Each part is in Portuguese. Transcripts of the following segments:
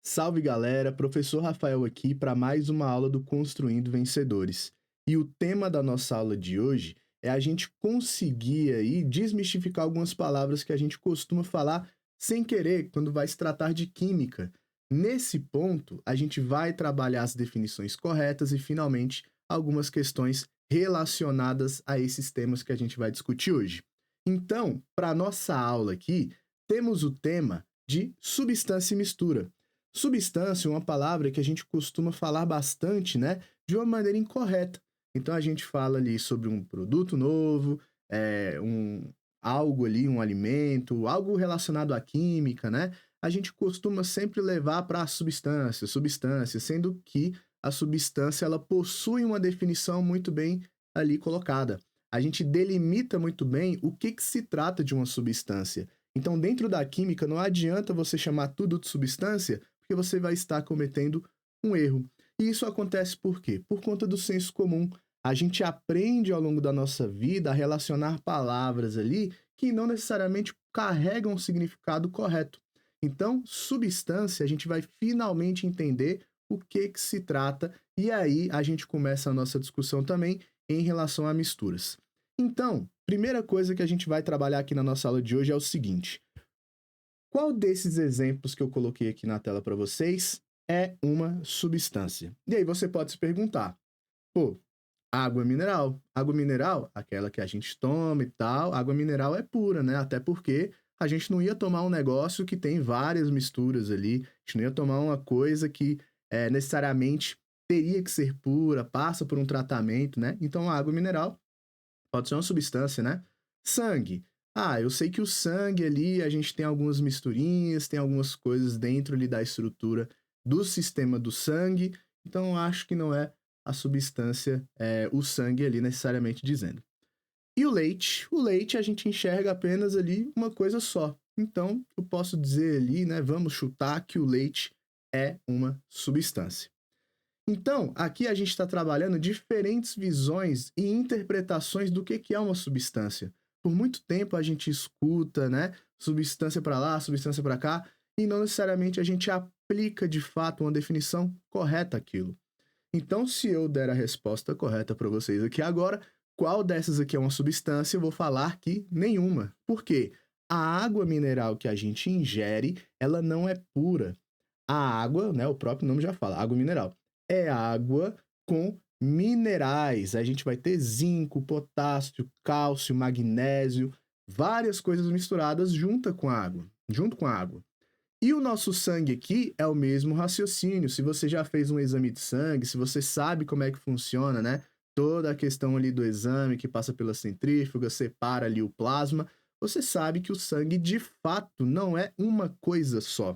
Salve galera, professor Rafael aqui para mais uma aula do Construindo Vencedores. E o tema da nossa aula de hoje é a gente conseguir aí desmistificar algumas palavras que a gente costuma falar sem querer quando vai se tratar de química. Nesse ponto, a gente vai trabalhar as definições corretas e finalmente algumas questões relacionadas a esses temas que a gente vai discutir hoje. Então, para nossa aula aqui, temos o tema de substância e mistura. Substância é uma palavra que a gente costuma falar bastante, né, de uma maneira incorreta. Então a gente fala ali sobre um produto novo, algo ali, um alimento, algo relacionado à química, né? A gente costuma sempre levar para a substância, sendo que a substância ela possui uma definição muito bem ali colocada. A gente delimita muito bem o que se trata de uma substância. Então, dentro da química, não adianta você chamar tudo de substância, porque você vai estar cometendo um erro. E isso acontece por quê? Por conta do senso comum. A gente aprende ao longo da nossa vida a relacionar palavras ali que não necessariamente carregam o significado correto. Então, substância, a gente vai finalmente entender o que se trata, e aí a gente começa a nossa discussão também em relação a misturas. Então, primeira coisa que a gente vai trabalhar aqui na nossa aula de hoje é o seguinte: qual desses exemplos que eu coloquei aqui na tela para vocês é uma substância? E aí você pode se perguntar, pô, água mineral. Água mineral, aquela que a gente toma e tal, água mineral é pura, né? Até porque a gente não ia tomar um negócio que tem várias misturas ali, a gente não ia tomar uma coisa que necessariamente teria que ser pura, passa por um tratamento, né? Então a água mineral pode ser uma substância, né? Sangue. Ah, eu sei que o sangue ali, a gente tem algumas misturinhas, tem algumas coisas dentro ali da estrutura do sistema do sangue, então eu acho que não é a substância, o sangue ali necessariamente dizendo. E o leite? O leite a gente enxerga apenas ali uma coisa só. Então, eu posso dizer ali, né, vamos chutar que o leite é uma substância. Então, aqui a gente está trabalhando diferentes visões e interpretações do que é uma substância. Por muito tempo a gente escuta, né, substância para lá, substância para cá, e não necessariamente a gente aplica de fato uma definição correta àquilo. Então, se eu der a resposta correta para vocês aqui agora, qual dessas aqui é uma substância, eu vou falar que nenhuma. Por quê? A água mineral que a gente ingere, ela não é pura. A água, né, o próprio nome já fala, água mineral, é água com minerais. A gente vai ter zinco, potássio, cálcio, magnésio, várias coisas misturadas junto com a água. E o nosso sangue aqui é o mesmo raciocínio. Se você já fez um exame de sangue, se você sabe como é que funciona, né? Toda a questão ali do exame que passa pela centrífuga, separa ali o plasma, você sabe que o sangue de fato não é uma coisa só.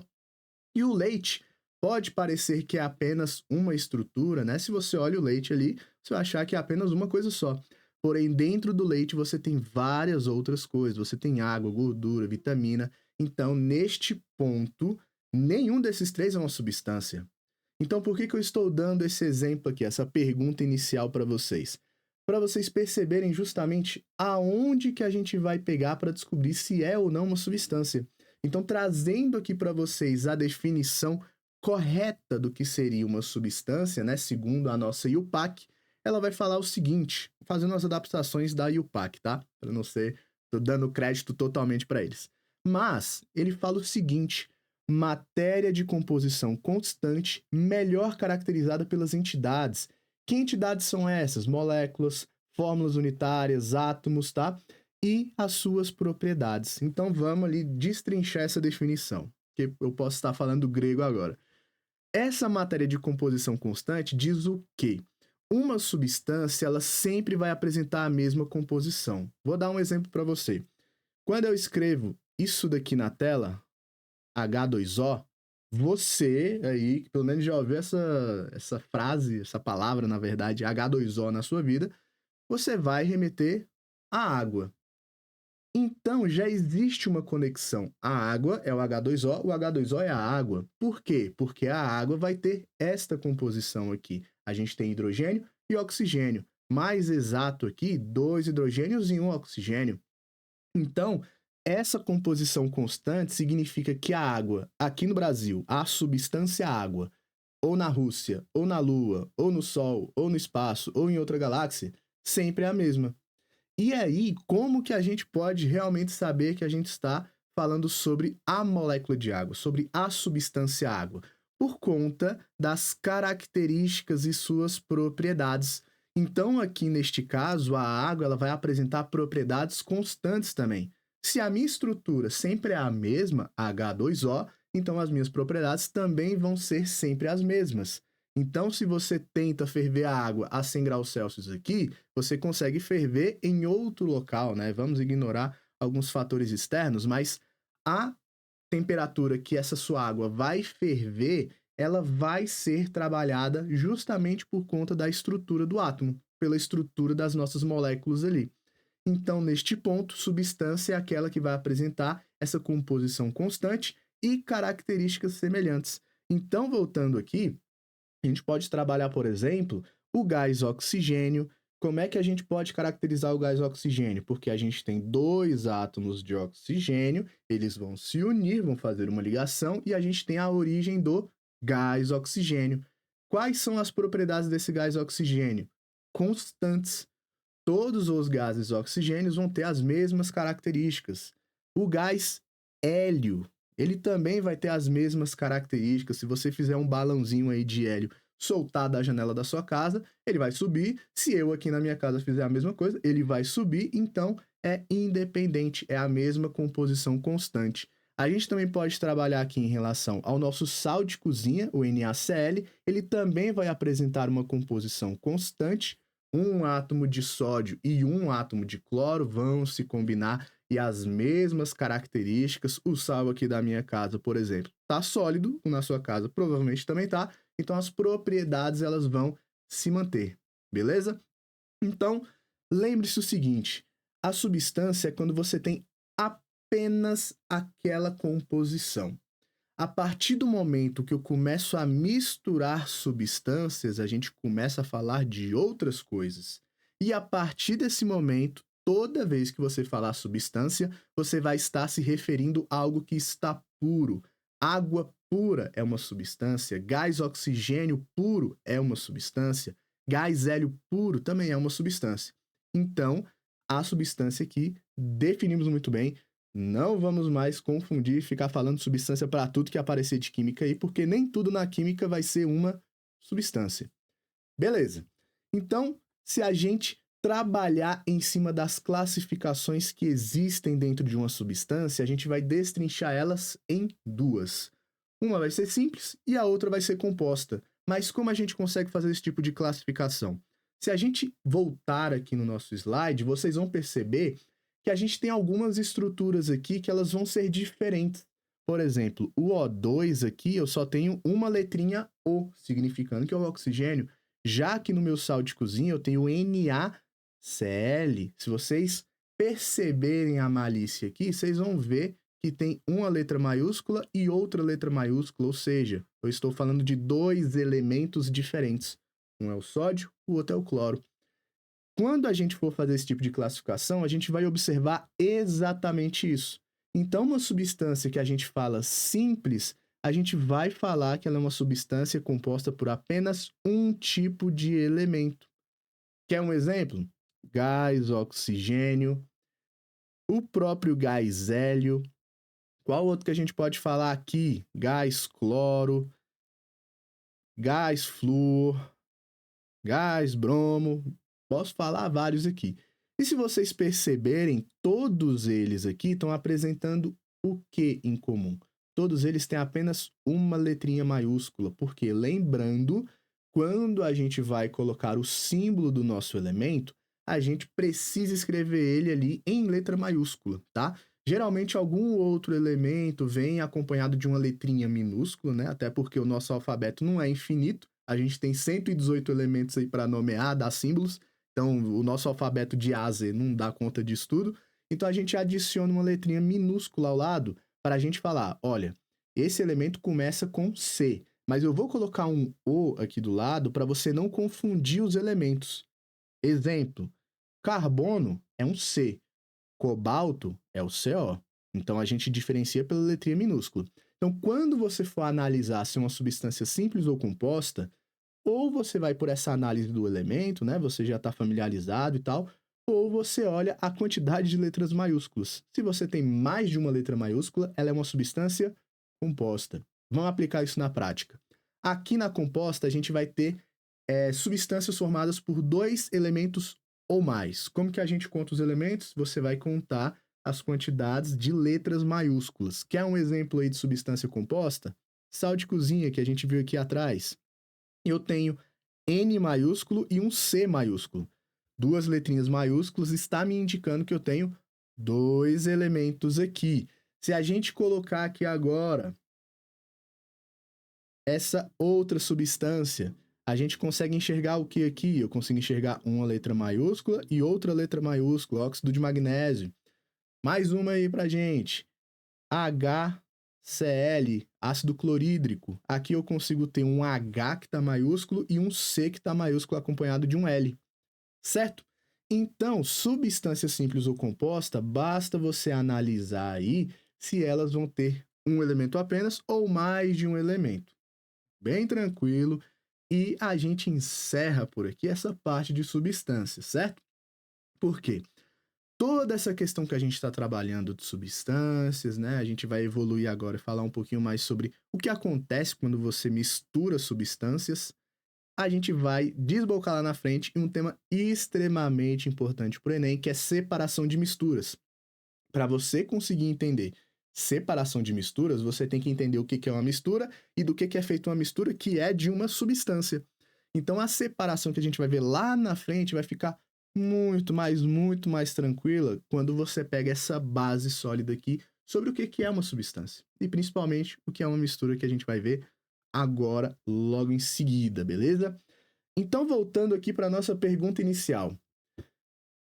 E o leite pode parecer que é apenas uma estrutura, né? Se você olha o leite ali, você vai achar que é apenas uma coisa só. Porém, dentro do leite você tem várias outras coisas. Você tem água, gordura, vitamina. Então, neste ponto, nenhum desses três é uma substância. Então, por que eu estou dando esse exemplo aqui, essa pergunta inicial para vocês? Para vocês perceberem justamente aonde que a gente vai pegar para descobrir se é ou não uma substância. Então, trazendo aqui para vocês a definição correta do que seria uma substância, né, segundo a nossa IUPAC, ela vai falar o seguinte, fazendo as adaptações da IUPAC, tá? Para não ser, tô dando crédito totalmente para eles. Mas ele fala o seguinte: matéria de composição constante, melhor caracterizada pelas entidades. Que entidades são essas? Moléculas, fórmulas unitárias, átomos, tá? E as suas propriedades. Então vamos ali destrinchar essa definição, que eu posso estar falando grego agora. Essa matéria de composição constante diz o quê? Uma substância, ela sempre vai apresentar a mesma composição. Vou dar um exemplo para você. Quando eu escrevo isso daqui na tela, H2O, você aí, que pelo menos já ouviu essa frase, essa palavra, na verdade, H2O na sua vida, você vai remeter à água. Então, já existe uma conexão. A água é o H2O H2O é a água. Por quê? Porque a água vai ter esta composição aqui. A gente tem hidrogênio e oxigênio. Mais exato aqui, 2 hidrogênios e 1 oxigênio. Então, essa composição constante significa que a água, aqui no Brasil, a substância água, ou na Rússia, ou na Lua, ou no Sol, ou no espaço, ou em outra galáxia, sempre é a mesma. E aí, como que a gente pode realmente saber que a gente está falando sobre a molécula de água, sobre a substância água? Por conta das características e suas propriedades. Então, aqui neste caso, a água ela vai apresentar propriedades constantes também. Se a minha estrutura sempre é a mesma, H2O, então as minhas propriedades também vão ser sempre as mesmas. Então, se você tenta ferver a água a 100 graus Celsius aqui, você consegue ferver em outro local, né? Vamos ignorar alguns fatores externos, mas a temperatura que essa sua água vai ferver, ela vai ser trabalhada justamente por conta da estrutura do átomo, pela estrutura das nossas moléculas ali. Então, neste ponto, substância é aquela que vai apresentar essa composição constante e características semelhantes. Então, voltando aqui, a gente pode trabalhar, por exemplo, o gás oxigênio. Como é que a gente pode caracterizar o gás oxigênio? Porque a gente tem dois átomos de oxigênio, eles vão se unir, vão fazer uma ligação e a gente tem a origem do gás oxigênio. Quais são as propriedades desse gás oxigênio? Constantes. Todos os gases oxigênios vão ter as mesmas características. O gás hélio, ele também vai ter as mesmas características. Se você fizer um balãozinho aí de hélio soltar da janela da sua casa, ele vai subir. Se eu aqui na minha casa fizer a mesma coisa, ele vai subir. Então, é independente, é a mesma composição constante. A gente também pode trabalhar aqui em relação ao nosso sal de cozinha, o NaCl. Ele também vai apresentar uma composição constante. Um átomo de sódio e um átomo de cloro vão se combinar e as mesmas características. O sal aqui da minha casa, por exemplo, está sólido, na sua casa provavelmente também está. Então as propriedades elas vão se manter, beleza? Então, lembre-se o seguinte, a substância é quando você tem apenas aquela composição. A partir do momento que eu começo a misturar substâncias, a gente começa a falar de outras coisas. E a partir desse momento, toda vez que você falar substância, você vai estar se referindo a algo que está puro. Água pura é uma substância, gás oxigênio puro é uma substância, gás hélio puro também é uma substância. Então, a substância aqui, definimos muito bem, não vamos mais confundir e ficar falando substância para tudo que aparecer de química aí, porque nem tudo na química vai ser uma substância. Beleza. Então, se a gente trabalhar em cima das classificações que existem dentro de uma substância, a gente vai destrinchar elas em duas. Uma vai ser simples e a outra vai ser composta. Mas como a gente consegue fazer esse tipo de classificação? Se a gente voltar aqui no nosso slide, vocês vão perceber que a gente tem algumas estruturas aqui que elas vão ser diferentes. Por exemplo, o O2 aqui, eu só tenho uma letrinha O, significando que é o oxigênio. Já que no meu sal de cozinha eu tenho NaCl. Se vocês perceberem a malícia aqui, vocês vão ver que tem uma letra maiúscula e outra letra maiúscula, ou seja, eu estou falando de dois elementos diferentes. Um é o sódio, o outro é o cloro. Quando a gente for fazer esse tipo de classificação, a gente vai observar exatamente isso. Então, uma substância que a gente fala simples, a gente vai falar que ela é uma substância composta por apenas um tipo de elemento. Quer um exemplo? Gás, oxigênio, o próprio gás hélio. Qual outro que a gente pode falar aqui? Gás cloro, gás flúor, gás bromo. Posso falar vários aqui. E se vocês perceberem, todos eles aqui estão apresentando o que em comum? Todos eles têm apenas uma letrinha maiúscula, porque lembrando, quando a gente vai colocar o símbolo do nosso elemento, a gente precisa escrever ele ali em letra maiúscula, tá? Geralmente algum outro elemento vem acompanhado de uma letrinha minúscula, né? Até porque o nosso alfabeto não é infinito, a gente tem 118 elementos aí para nomear, dar símbolos. Então, o nosso alfabeto de A a Z não dá conta disso tudo. Então, a gente adiciona uma letrinha minúscula ao lado para a gente falar, olha, esse elemento começa com C, mas eu vou colocar um O aqui do lado para você não confundir os elementos. Exemplo, carbono é um C, cobalto é o CO. Então, a gente diferencia pela letrinha minúscula. Então, quando você for analisar se é uma substância simples ou composta, ou você vai por essa análise do elemento, né? Você já está familiarizado e tal, ou você olha a quantidade de letras maiúsculas. Se você tem mais de uma letra maiúscula, ela é uma substância composta. Vamos aplicar isso na prática. Aqui na composta, a gente vai ter substâncias formadas por 2 elementos ou mais. Como que a gente conta os elementos? Você vai contar as quantidades de letras maiúsculas. Quer um exemplo aí de substância composta? Sal de cozinha, que a gente viu aqui atrás. Eu tenho N maiúsculo e um C maiúsculo. 2 letrinhas maiúsculas está me indicando que eu tenho 2 elementos aqui. Se a gente colocar aqui agora essa outra substância, a gente consegue enxergar o que aqui? Eu consigo enxergar uma letra maiúscula e outra letra maiúscula, óxido de magnésio. Mais uma aí pra gente. HCl, ácido clorídrico. Aqui eu consigo ter um H que está maiúsculo e um C que está maiúsculo acompanhado de um L. Certo? Então, substância simples ou composta, basta você analisar aí se elas vão ter um elemento apenas ou mais de um elemento. Bem tranquilo. E a gente encerra por aqui essa parte de substâncias, certo? Por quê? Toda essa questão que a gente está trabalhando de substâncias, né? A gente vai evoluir agora e falar um pouquinho mais sobre o que acontece quando você mistura substâncias. A gente vai desbocar lá na frente em um tema extremamente importante para o Enem, que é separação de misturas. Para você conseguir entender separação de misturas, você tem que entender o que é uma mistura e do que é feita uma mistura que é de uma substância. Então, a separação que a gente vai ver lá na frente vai ficar muito mais tranquila quando você pega essa base sólida aqui sobre o que é uma substância. E principalmente o que é uma mistura que a gente vai ver agora, logo em seguida, beleza? Então, voltando aqui para a nossa pergunta inicial.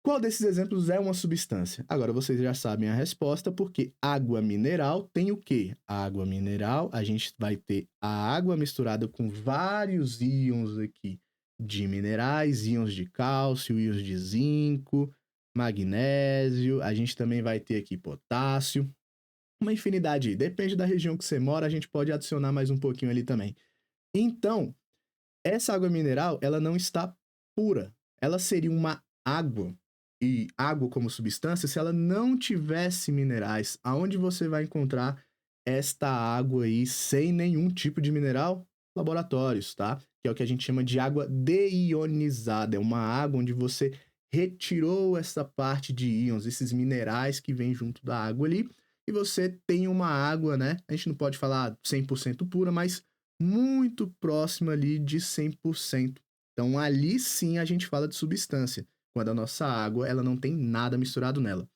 Qual desses exemplos é uma substância? Agora vocês já sabem a resposta, porque água mineral tem o quê? A água mineral, a gente vai ter a água misturada com vários íons aqui de minerais, íons de cálcio, íons de zinco, magnésio, a gente também vai ter aqui potássio, uma infinidade, depende da região que você mora, a gente pode adicionar mais um pouquinho ali também. Então, essa água mineral, ela não está pura, ela seria uma água, e água como substância, se ela não tivesse minerais, aonde você vai encontrar esta água aí sem nenhum tipo de mineral? Laboratórios, tá? Que é o que a gente chama de água deionizada. É uma água onde você retirou essa parte de íons, esses minerais que vêm junto da água ali, e você tem uma água, né? A gente não pode falar 100% pura, mas muito próxima ali de 100%. Então, ali sim a gente fala de substância, quando a nossa água ela não tem nada misturado nela.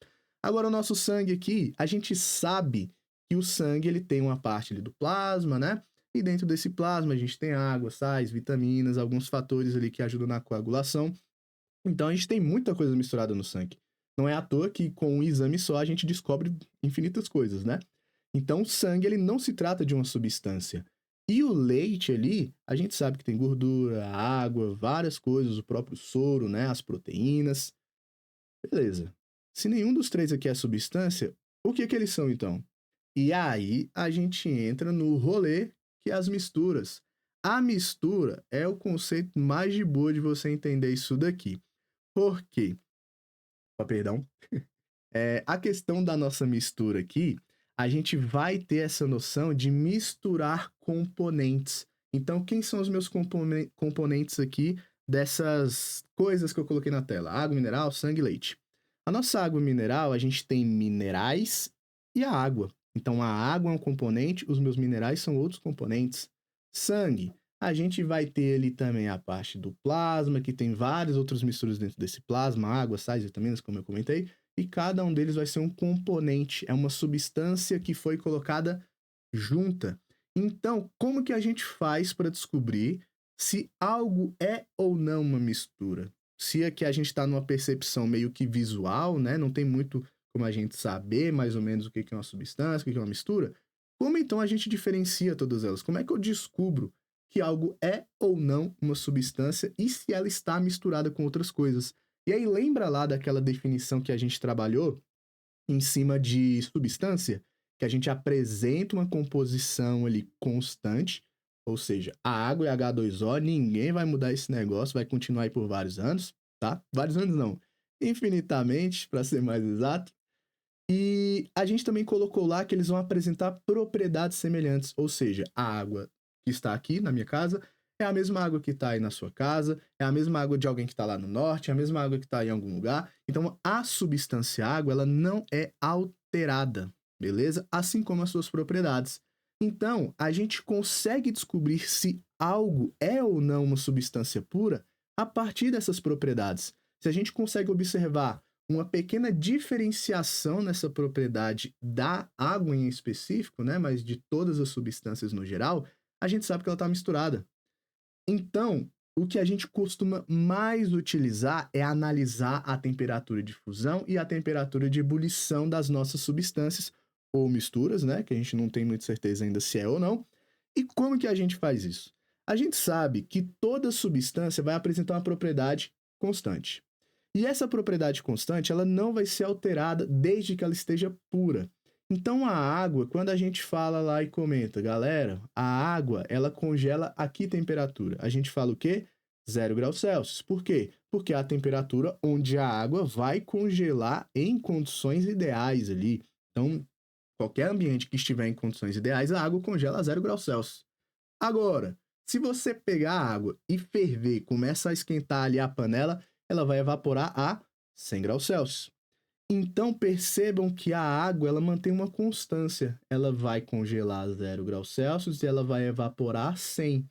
Agora, o nosso sangue aqui, a gente sabe que o sangue ele tem uma parte ali do plasma, né? E dentro desse plasma a gente tem água, sais, vitaminas, alguns fatores ali que ajudam na coagulação. Então, a gente tem muita coisa misturada no sangue. Não é à toa que com um exame só a gente descobre infinitas coisas, né? Então, o sangue ele não se trata de uma substância. E o leite ali, a gente sabe que tem gordura, água, várias coisas, o próprio soro, né, as proteínas. Beleza. Se nenhum dos três aqui é substância, o que eles são então? E aí a gente entra no rolê que é as misturas. A mistura é o conceito mais de boa de você entender isso daqui. Por quê? Perdão. A questão da nossa mistura aqui, a gente vai ter essa noção de misturar componentes. Então, quem são os meus componentes aqui dessas coisas que eu coloquei na tela? Água mineral, sangue e leite. A nossa água mineral, a gente tem minerais e a água. Então, a água é um componente, os meus minerais são outros componentes. Sangue, a gente vai ter ali também a parte do plasma, que tem várias outras misturas dentro desse plasma, água, sais, vitaminas, como eu comentei, e cada um deles vai ser um componente, é uma substância que foi colocada junta. Então, como que a gente faz para descobrir se algo é ou não uma mistura? Se aqui a gente está numa percepção meio que visual, né? Não tem muito como a gente saber mais ou menos o que é uma substância, o que é uma mistura. Como então a gente diferencia todas elas? Como é que eu descubro que algo é ou não uma substância e se ela está misturada com outras coisas? E aí lembra lá daquela definição que a gente trabalhou em cima de substância, que a gente apresenta uma composição ali constante, ou seja, a água é H2O, ninguém vai mudar esse negócio, vai continuar aí por vários anos, tá? Vários anos não, infinitamente, para ser mais exato. E a gente também colocou lá que eles vão apresentar propriedades semelhantes, ou seja, a água que está aqui na minha casa é a mesma água que está aí na sua casa, é a mesma água de alguém que está lá no norte, é a mesma água que está em algum lugar. Então, a substância água, ela não é alterada, beleza? Assim como as suas propriedades. Então, a gente consegue descobrir se algo é ou não uma substância pura a partir dessas propriedades. Se a gente consegue observar uma pequena diferenciação nessa propriedade da água em específico, né, mas de todas as substâncias no geral, a gente sabe que ela está misturada. Então, o que a gente costuma mais utilizar é analisar a temperatura de fusão e a temperatura de ebulição das nossas substâncias ou misturas, né, que a gente não tem muita certeza ainda se é ou não. E como que a gente faz isso? A gente sabe que toda substância vai apresentar uma propriedade constante. E essa propriedade constante, ela não vai ser alterada desde que ela esteja pura. Então a água, quando a gente fala lá e comenta, galera, a água, ela congela a que temperatura? A gente fala o quê? 0 graus Celsius. Por quê? Porque é a temperatura onde a água vai congelar em condições ideais ali. Então, qualquer ambiente que estiver em condições ideais, a água congela a 0 graus Celsius. Agora, se você pegar a água e ferver, começa a esquentar ali a panela, ela vai evaporar a 100 graus Celsius. Então percebam que a água ela mantém uma constância. Ela vai congelar a 0 graus Celsius e ela vai evaporar a 100.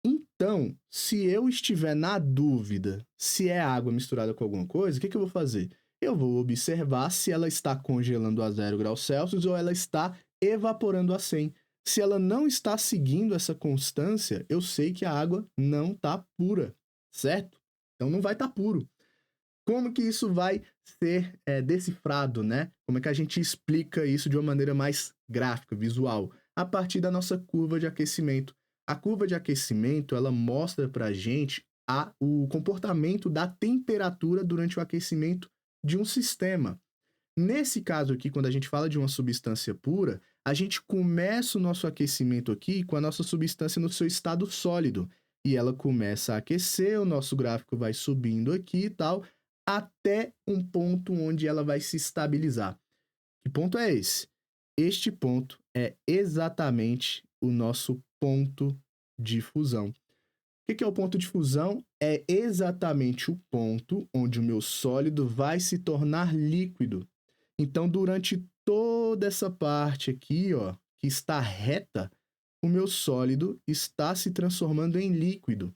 Então, se eu estiver na dúvida se é água misturada com alguma coisa, o que eu vou fazer? Eu vou observar se ela está congelando a 0 graus Celsius ou ela está evaporando a 100. Se ela não está seguindo essa constância, eu sei que a água não está pura, certo? Então não vai estar puro. Como que isso vai ser decifrado, né? Como é que a gente explica isso de uma maneira mais gráfica, visual? A partir da nossa curva de aquecimento. A curva de aquecimento, ela mostra para a gente o comportamento da temperatura durante o aquecimento de um sistema. Nesse caso aqui, quando a gente fala de uma substância pura, a gente começa o nosso aquecimento aqui com a nossa substância no seu estado sólido. E ela começa a aquecer, o nosso gráfico vai subindo aqui e tal, até um ponto onde ela vai se estabilizar. Que ponto é esse? Este ponto é exatamente o nosso ponto de fusão. O que é o ponto de fusão? É exatamente o ponto onde o meu sólido vai se tornar líquido. Então, durante toda essa parte aqui, ó, que está reta, o meu sólido está se transformando em líquido. O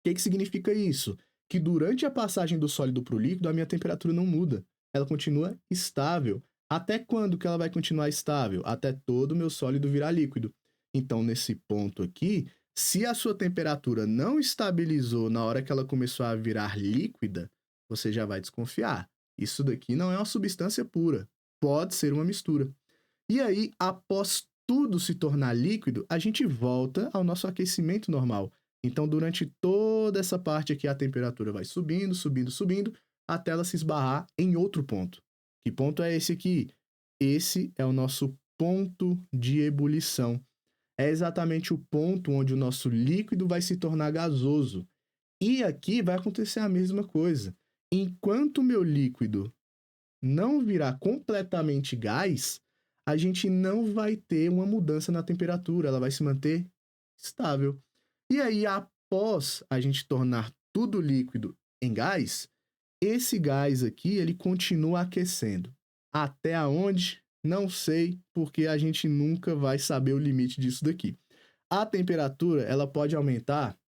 que significa isso? Que durante a passagem do sólido para o líquido, a minha temperatura não muda. Ela continua estável. Até quando que ela vai continuar estável? Até todo o meu sólido virar líquido. Então, nesse ponto aqui, se a sua temperatura não estabilizou na hora que ela começou a virar líquida, você já vai desconfiar. Isso daqui não é uma substância pura. Pode ser uma mistura. E aí, após tudo se tornar líquido, a gente volta ao nosso aquecimento normal. Então, durante toda essa parte aqui, a temperatura vai subindo, subindo, subindo, até ela se esbarrar em outro ponto. Que ponto é esse aqui? Esse é o nosso ponto de ebulição. É exatamente o ponto onde o nosso líquido vai se tornar gasoso. E aqui vai acontecer a mesma coisa. Enquanto o meu líquido não virar completamente gás, a gente não vai ter uma mudança na temperatura, ela vai se manter estável. E aí, após a gente tornar tudo líquido em gás, esse gás aqui, ele continua aquecendo. Até aonde? Não sei, porque a gente nunca vai saber o limite disso daqui. A temperatura, ela pode aumentar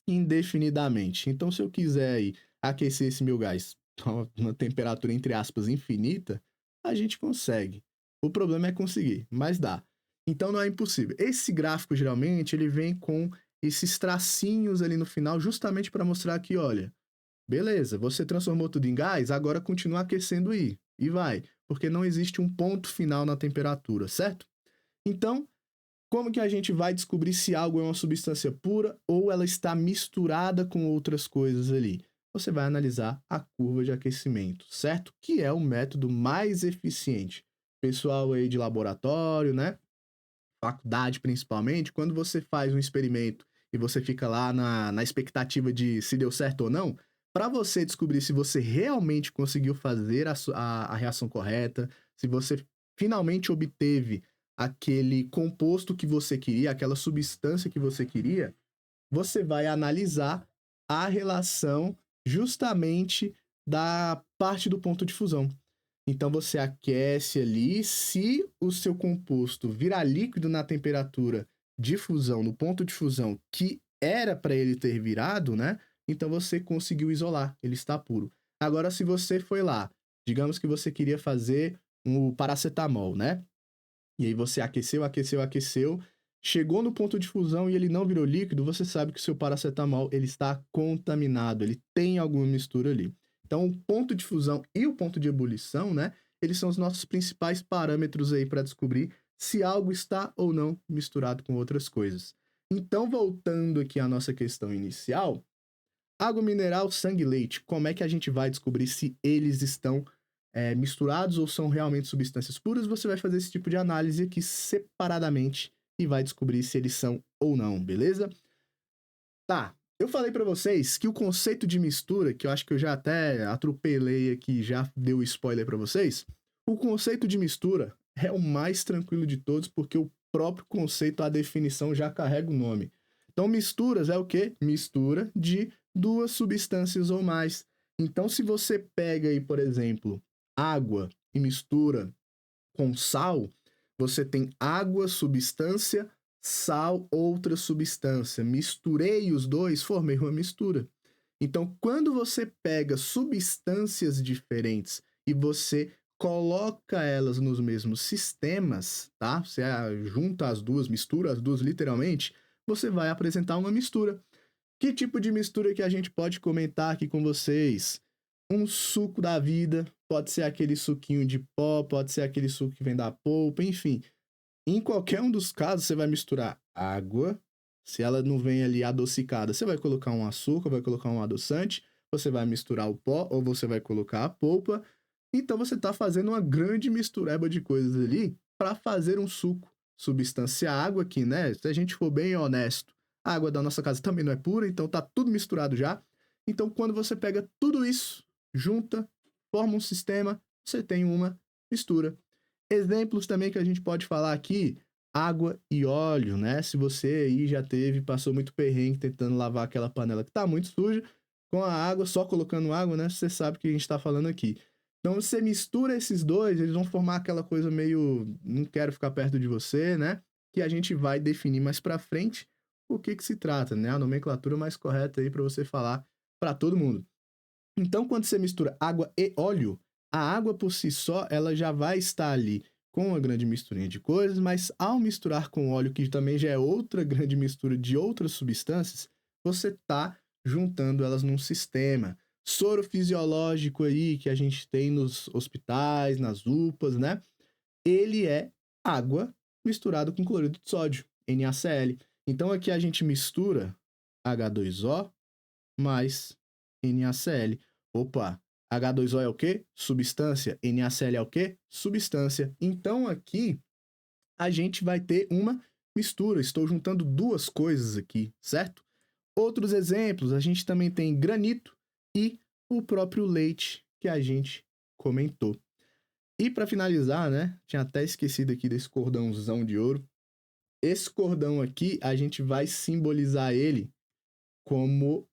indefinidamente. Então, se eu quiser aí aquecer esse meu gás a uma temperatura, entre aspas, infinita, a gente consegue. O problema é conseguir, mas dá. Então, não é impossível. Esse gráfico, geralmente, ele vem com esses tracinhos ali no final, justamente para mostrar que, olha, beleza, você transformou tudo em gás, agora continua aquecendo aí. E vai, porque não existe um ponto final na temperatura, certo? Então, como que a gente vai descobrir se algo é uma substância pura ou ela está misturada com outras coisas ali? você vai analisar a curva de aquecimento, certo? Que é o método mais eficiente. Pessoal aí de laboratório, né? Faculdade principalmente, quando você faz um experimento e você fica lá na expectativa de se deu certo ou não, para você descobrir se você realmente conseguiu fazer a reação correta, se você finalmente obteve aquele composto que você queria, aquela substância que você queria, você vai analisar a relação justamente da parte do ponto de fusão. Então você aquece ali, se o seu composto virar líquido na temperatura de fusão, no ponto de fusão que era para ele ter virado, né? Então você conseguiu isolar, ele está puro. Agora, se você foi lá, digamos que você queria fazer um paracetamol, né? E aí você aqueceu, aqueceu, aqueceu, chegou no ponto de fusão e ele não virou líquido, você sabe que o seu paracetamol ele está contaminado, ele tem alguma mistura ali. Então, o ponto de fusão e o ponto de ebulição, né, eles são os nossos principais parâmetros aí para descobrir se algo está ou não misturado com outras coisas. Então, voltando aqui à nossa questão inicial, água mineral, sangue e leite, como é que a gente vai descobrir se eles estão misturados ou são realmente substâncias puras? Você vai fazer esse tipo de análise aqui separadamente e vai descobrir se eles são ou não, beleza? Tá, eu falei para vocês que o conceito de mistura, que eu acho que eu já até atropelei aqui, já deu spoiler para vocês, o conceito de mistura é o mais tranquilo de todos, porque o próprio conceito, a definição já carrega o nome. Então, misturas é o quê? Mistura de duas substâncias ou mais. Então, se você pega aí, por exemplo, água e mistura com sal, você tem água, substância, sal, outra substância. Misturei os dois, formei uma mistura. Então, quando você pega substâncias diferentes e você coloca elas nos mesmos sistemas, tá? Você junta as duas, mistura as duas literalmente, você vai apresentar uma mistura. Que tipo de mistura que a gente pode comentar aqui com vocês? Um suco da vida, pode ser aquele suquinho de pó, pode ser aquele suco que vem da polpa, enfim. Em qualquer um dos casos, você vai misturar água. Se ela não vem ali adocicada, você vai colocar um açúcar, vai colocar um adoçante, você vai misturar o pó ou você vai colocar a polpa. Então você está fazendo uma grande mistureba de coisas ali para fazer um suco. Substância água aqui, né? Se a gente for bem honesto, a água da nossa casa também não é pura, então tá tudo misturado já. Então quando você pega tudo isso, junta, forma um sistema, você tem uma mistura. Exemplos também que a gente pode falar aqui, água e óleo, né? Se você aí já teve, passou muito perrengue tentando lavar aquela panela que tá muito suja, com a água, só colocando água, né? Você sabe o que a gente tá falando aqui. Então você mistura esses dois, eles vão formar aquela coisa meio não quero ficar perto de você, né? Que a gente vai definir mais para frente o que se trata, né? A nomenclatura mais correta aí para você falar para todo mundo. Então, quando você mistura água e óleo, a água por si só, ela já vai estar ali com uma grande misturinha de coisas, mas ao misturar com óleo, que também já é outra grande mistura de outras substâncias, você está juntando elas num sistema. Soro fisiológico aí que a gente tem nos hospitais, nas UPAs, né? Ele é água misturado com cloreto de sódio, NaCl. Então aqui a gente mistura H2O mais NaCl. Opa, H2O é o quê? Substância. NaCl é o quê? Substância. Então aqui a gente vai ter uma mistura. Estou juntando duas coisas aqui, certo? Outros exemplos, a gente também tem granito e o próprio leite que a gente comentou. E para finalizar, né? Tinha até esquecido aqui desse cordãozão de ouro. Esse cordão aqui, a gente vai simbolizar ele como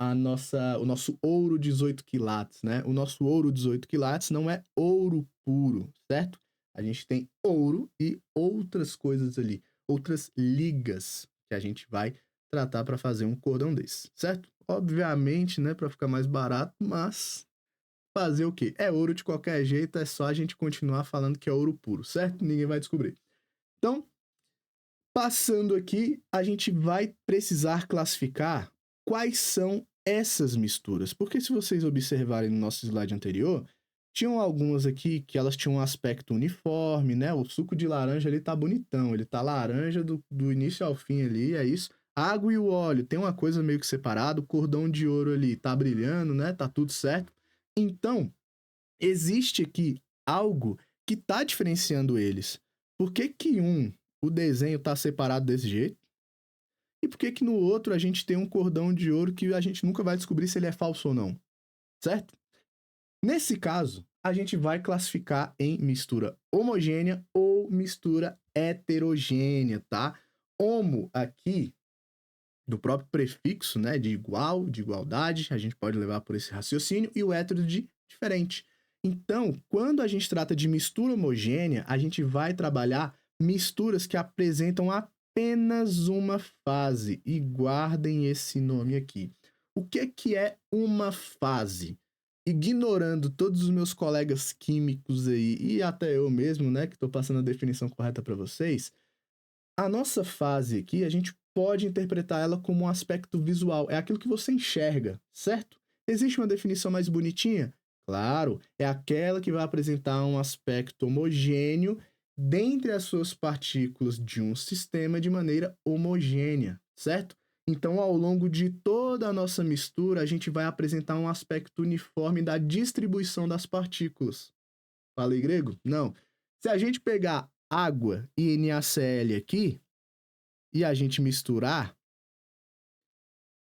o nosso ouro 18 quilates, né? O nosso ouro 18 quilates não é ouro puro, certo? A gente tem ouro e outras coisas ali, outras ligas que a gente vai tratar para fazer um cordão desse, certo? Obviamente, né, para ficar mais barato, mas fazer o quê? É ouro de qualquer jeito, é só a gente continuar falando que é ouro puro, certo? Ninguém vai descobrir. Então, passando aqui, a gente vai precisar classificar quais são essas misturas. Porque se vocês observarem no nosso slide anterior, tinham algumas aqui que elas tinham um aspecto uniforme, né? O suco de laranja ali tá bonitão, ele tá laranja do início ao fim ali, é isso. A água e o óleo tem uma coisa meio que separada, o cordão de ouro ali tá brilhando, né? Tá tudo certo. Então, existe aqui algo que tá diferenciando eles. Por que que o desenho tá separado desse jeito? E por que que no outro a gente tem um cordão de ouro que a gente nunca vai descobrir se ele é falso ou não, certo? Nesse caso, a gente vai classificar em mistura homogênea ou mistura heterogênea, tá? Homo aqui, do próprio prefixo, né, de igual, de igualdade, a gente pode levar por esse raciocínio, e o hétero de diferente. Então, quando a gente trata de mistura homogênea, a gente vai trabalhar misturas que apresentam apenas uma fase, e guardem esse nome aqui. O que é uma fase? Ignorando todos os meus colegas químicos aí, e até eu mesmo, né, que estou passando a definição correta para vocês, a nossa fase aqui, a gente pode interpretar ela como um aspecto visual. É aquilo que você enxerga, certo? Existe uma definição mais bonitinha? Claro, é aquela que vai apresentar um aspecto homogêneo dentre as suas partículas de um sistema de maneira homogênea, certo? Então, ao longo de toda a nossa mistura, a gente vai apresentar um aspecto uniforme da distribuição das partículas. Falei grego? Não. Se a gente pegar água e NaCl aqui e a gente misturar,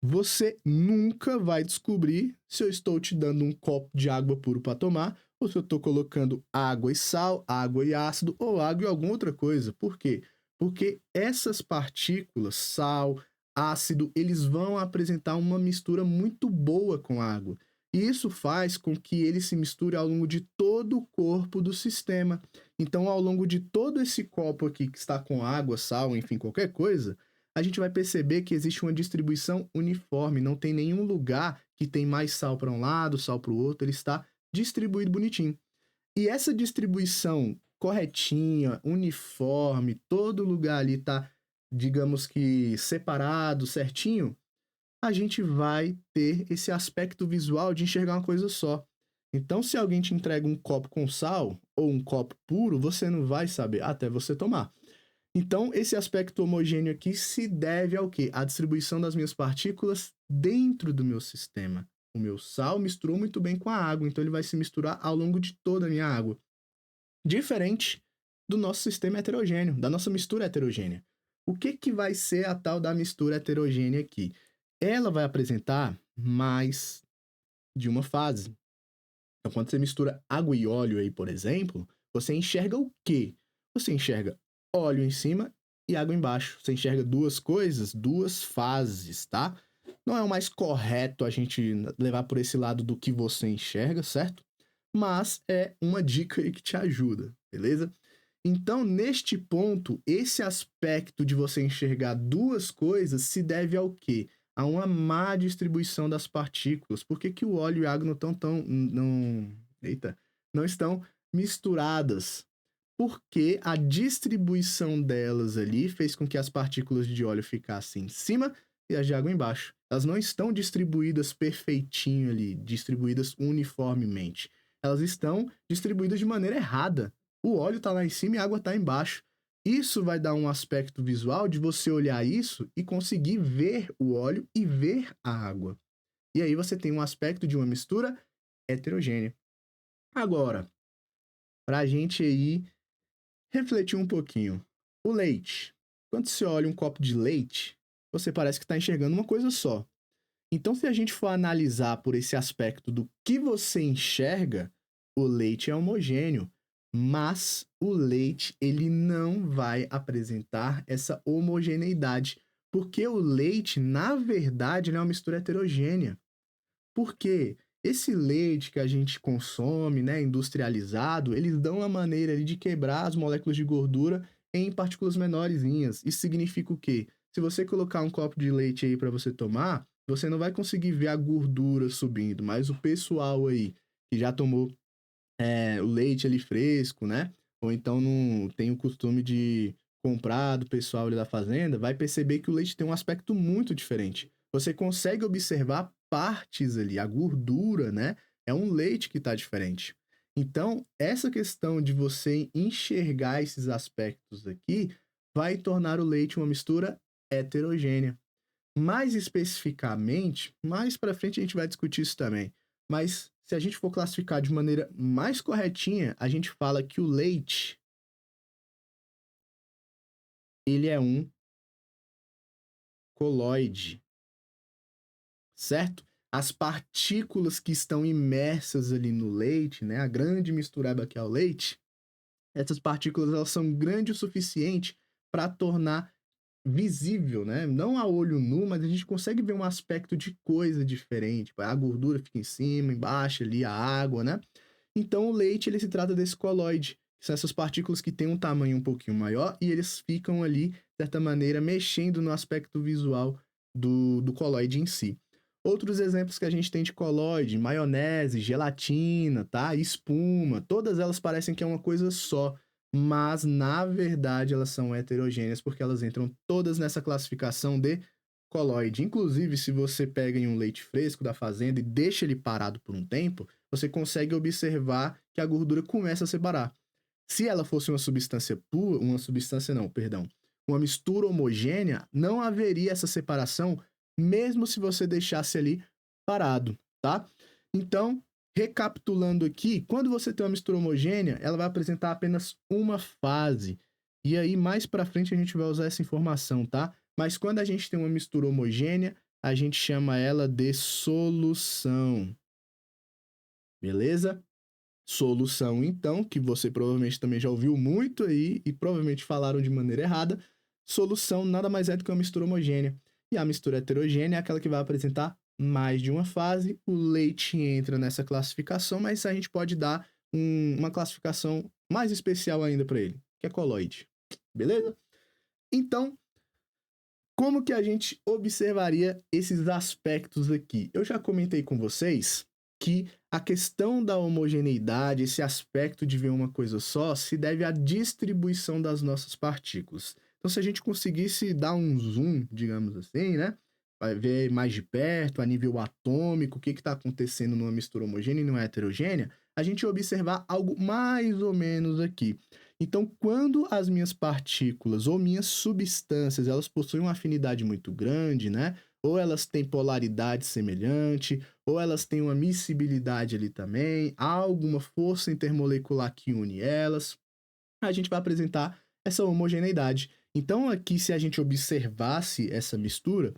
você nunca vai descobrir se eu estou te dando um copo de água puro para tomar ou se eu estou colocando água e sal, água e ácido ou água e alguma outra coisa. Por quê? Porque essas partículas, sal, ácido, eles vão apresentar uma mistura muito boa com a água. E isso faz com que ele se misture ao longo de todo o corpo do sistema. Então, ao longo de todo esse copo aqui que está com água, sal, enfim, qualquer coisa, a gente vai perceber que existe uma distribuição uniforme, não tem nenhum lugar que tem mais sal para um lado, sal para o outro, ele está distribuído bonitinho. E essa distribuição corretinha, uniforme, todo lugar ali está, digamos que separado, certinho, a gente vai ter esse aspecto visual de enxergar uma coisa só. Então, se alguém te entrega um copo com sal ou um copo puro, você não vai saber até você tomar. Então, esse aspecto homogêneo aqui se deve ao quê? À distribuição das minhas partículas dentro do meu sistema. O meu sal misturou muito bem com a água, então ele vai se misturar ao longo de toda a minha água. Diferente do nosso sistema heterogêneo, da nossa mistura heterogênea. O que vai ser a tal da mistura heterogênea aqui? Ela vai apresentar mais de uma fase. Então, quando você mistura água e óleo aí, por exemplo, você enxerga o quê? Você enxerga óleo em cima e água embaixo. Você enxerga duas coisas, duas fases, tá? Não é o mais correto a gente levar por esse lado do que você enxerga, certo? Mas é uma dica aí que te ajuda, beleza? Então, neste ponto, esse aspecto de você enxergar duas coisas se deve ao quê? A uma má distribuição das partículas. Por que que o óleo e a água não estão misturadas? Porque a distribuição delas ali fez com que as partículas de óleo ficassem em cima e as de água embaixo. Elas não estão distribuídas perfeitinho ali, distribuídas uniformemente. Elas estão distribuídas de maneira errada. O óleo está lá em cima e a água está embaixo. Isso vai dar um aspecto visual de você olhar isso e conseguir ver o óleo e ver a água. E aí você tem um aspecto de uma mistura heterogênea. Agora, para a gente aí refletir um pouquinho. O leite. Quando você olha um copo de leite, você parece que está enxergando uma coisa só. Então, se a gente for analisar por esse aspecto do que você enxerga, o leite é homogêneo, mas o leite ele não vai apresentar essa homogeneidade, porque o leite, na verdade, ele é uma mistura heterogênea. Por quê? Esse leite que a gente consome, né, industrializado, eles dão uma maneira ali de quebrar as moléculas de gordura em partículas menorzinhas. Isso significa o quê? Se você colocar um copo de leite aí para você tomar, você não vai conseguir ver a gordura subindo, mas o pessoal aí que já tomou o leite ali fresco, né? Ou então não tem o costume de comprar do pessoal ali da fazenda, vai perceber que o leite tem um aspecto muito diferente. Você consegue observar partes ali, a gordura, né? É um leite que está diferente. Então, essa questão de você enxergar esses aspectos aqui vai tornar o leite uma mistura heterogênea. Mais especificamente, mais para frente a gente vai discutir isso também, mas se a gente for classificar de maneira mais corretinha, a gente fala que o leite, ele é um coloide, certo? As partículas que estão imersas ali no leite, né, a grande mistureba que é o leite, essas partículas elas são grandes o suficiente para tornar visível, né? Não a olho nu, mas a gente consegue ver um aspecto de coisa diferente. A gordura fica em cima, embaixo ali, a água, né? Então o leite ele se trata desse coloide, que são essas partículas que têm um tamanho um pouquinho maior e eles ficam ali, de certa maneira, mexendo no aspecto visual do coloide em si. Outros exemplos que a gente tem de coloide, maionese, gelatina, tá? Espuma, todas elas parecem que é uma coisa só, mas na verdade elas são heterogêneas porque elas entram todas nessa classificação de coloide. Inclusive, se você pega em um leite fresco da fazenda e deixa ele parado por um tempo, você consegue observar que a gordura começa a separar. Se ela fosse uma substância pura, uma mistura homogênea, não haveria essa separação, mesmo se você deixasse ali parado, tá? Então, recapitulando aqui, quando você tem uma mistura homogênea, ela vai apresentar apenas uma fase. E aí, mais para frente, a gente vai usar essa informação, tá? Mas quando a gente tem uma mistura homogênea, a gente chama ela de solução. Beleza? Solução, então, que você provavelmente também já ouviu muito aí e provavelmente falaram de maneira errada. Solução nada mais é do que uma mistura homogênea. E a mistura heterogênea é aquela que vai apresentar mais de uma fase. O leite entra nessa classificação, mas a gente pode dar uma classificação mais especial ainda para ele, que é coloide. Beleza? Então, como que a gente observaria esses aspectos aqui? Eu já comentei com vocês que a questão da homogeneidade, esse aspecto de ver uma coisa só, se deve à distribuição das nossas partículas. Então, se a gente conseguisse dar um zoom, digamos assim, né? Vai ver mais de perto, a nível atômico, o que está acontecendo numa mistura homogênea e numa heterogênea, a gente ia observar algo mais ou menos aqui. Então, quando as minhas partículas ou minhas substâncias, elas possuem uma afinidade muito grande, né? Ou elas têm polaridade semelhante, ou elas têm uma miscibilidade ali também, há alguma força intermolecular que une elas, a gente vai apresentar essa homogeneidade. Então, aqui, se a gente observasse essa mistura,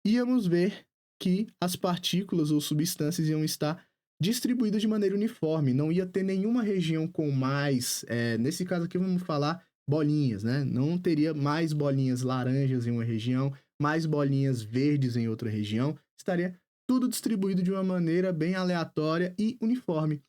íamos ver que as partículas ou substâncias iam estar distribuídas de maneira uniforme, não ia ter nenhuma região com mais, nesse caso aqui vamos falar bolinhas, né? Não teria mais bolinhas laranjas em uma região, mais bolinhas verdes em outra região, estaria tudo distribuído de uma maneira bem aleatória e uniforme.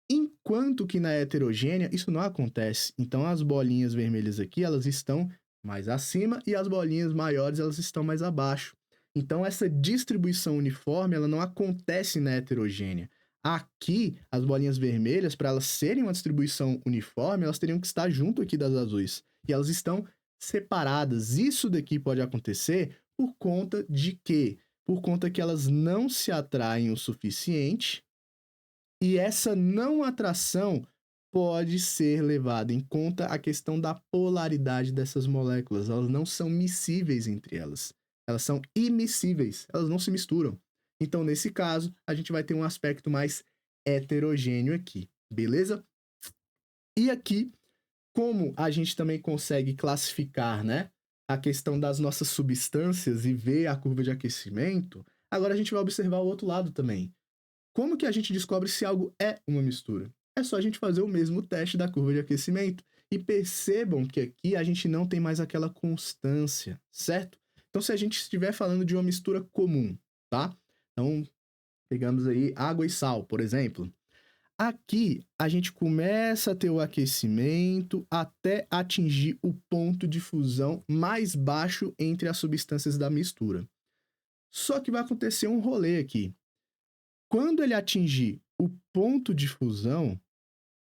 Enquanto que na heterogênea isso não acontece. Então as bolinhas vermelhas aqui, elas estão mais acima e as bolinhas maiores, elas estão mais abaixo. Então essa distribuição uniforme, ela não acontece na heterogênea. Aqui, as bolinhas vermelhas, para elas serem uma distribuição uniforme, elas teriam que estar junto aqui das azuis. E elas estão separadas. Isso daqui pode acontecer por conta de quê? Por conta que elas não se atraem o suficiente e essa não atração pode ser levada em conta a questão da polaridade dessas moléculas. Elas não são miscíveis entre elas. Elas são immiscíveis. Elas não se misturam. Então, nesse caso, a gente vai ter um aspecto mais heterogêneo aqui. Beleza? E aqui, como a gente também consegue classificar, né, a questão das nossas substâncias e ver a curva de aquecimento, agora a gente vai observar o outro lado também. Como que a gente descobre se algo é uma mistura? É só a gente fazer o mesmo teste da curva de aquecimento. E percebam que aqui a gente não tem mais aquela constância, certo? Então, se a gente estiver falando de uma mistura comum, tá? Então, pegamos aí água e sal, por exemplo. Aqui, a gente começa a ter o aquecimento até atingir o ponto de fusão mais baixo entre as substâncias da mistura. Só que vai acontecer um rolê aqui. Quando ele atingir o ponto de fusão,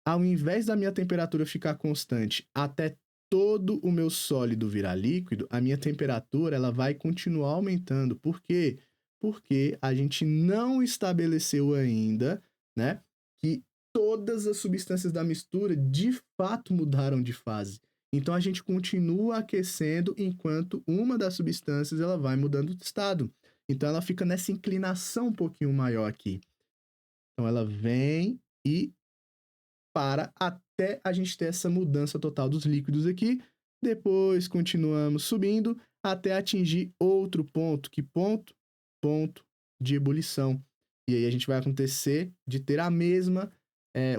ao invés da minha temperatura ficar constante até todo o meu sólido virar líquido, a minha temperatura ela vai continuar aumentando. Por quê? Porque a gente não estabeleceu ainda, né, que todas as substâncias da mistura de fato mudaram de fase. Então a gente continua aquecendo enquanto uma das substâncias ela vai mudando de estado. Então ela fica nessa inclinação um pouquinho maior aqui. Então ela vem e para até a gente ter essa mudança total dos líquidos aqui. Depois continuamos subindo até atingir outro ponto. Que ponto? Ponto de ebulição. E aí a gente vai acontecer de ter o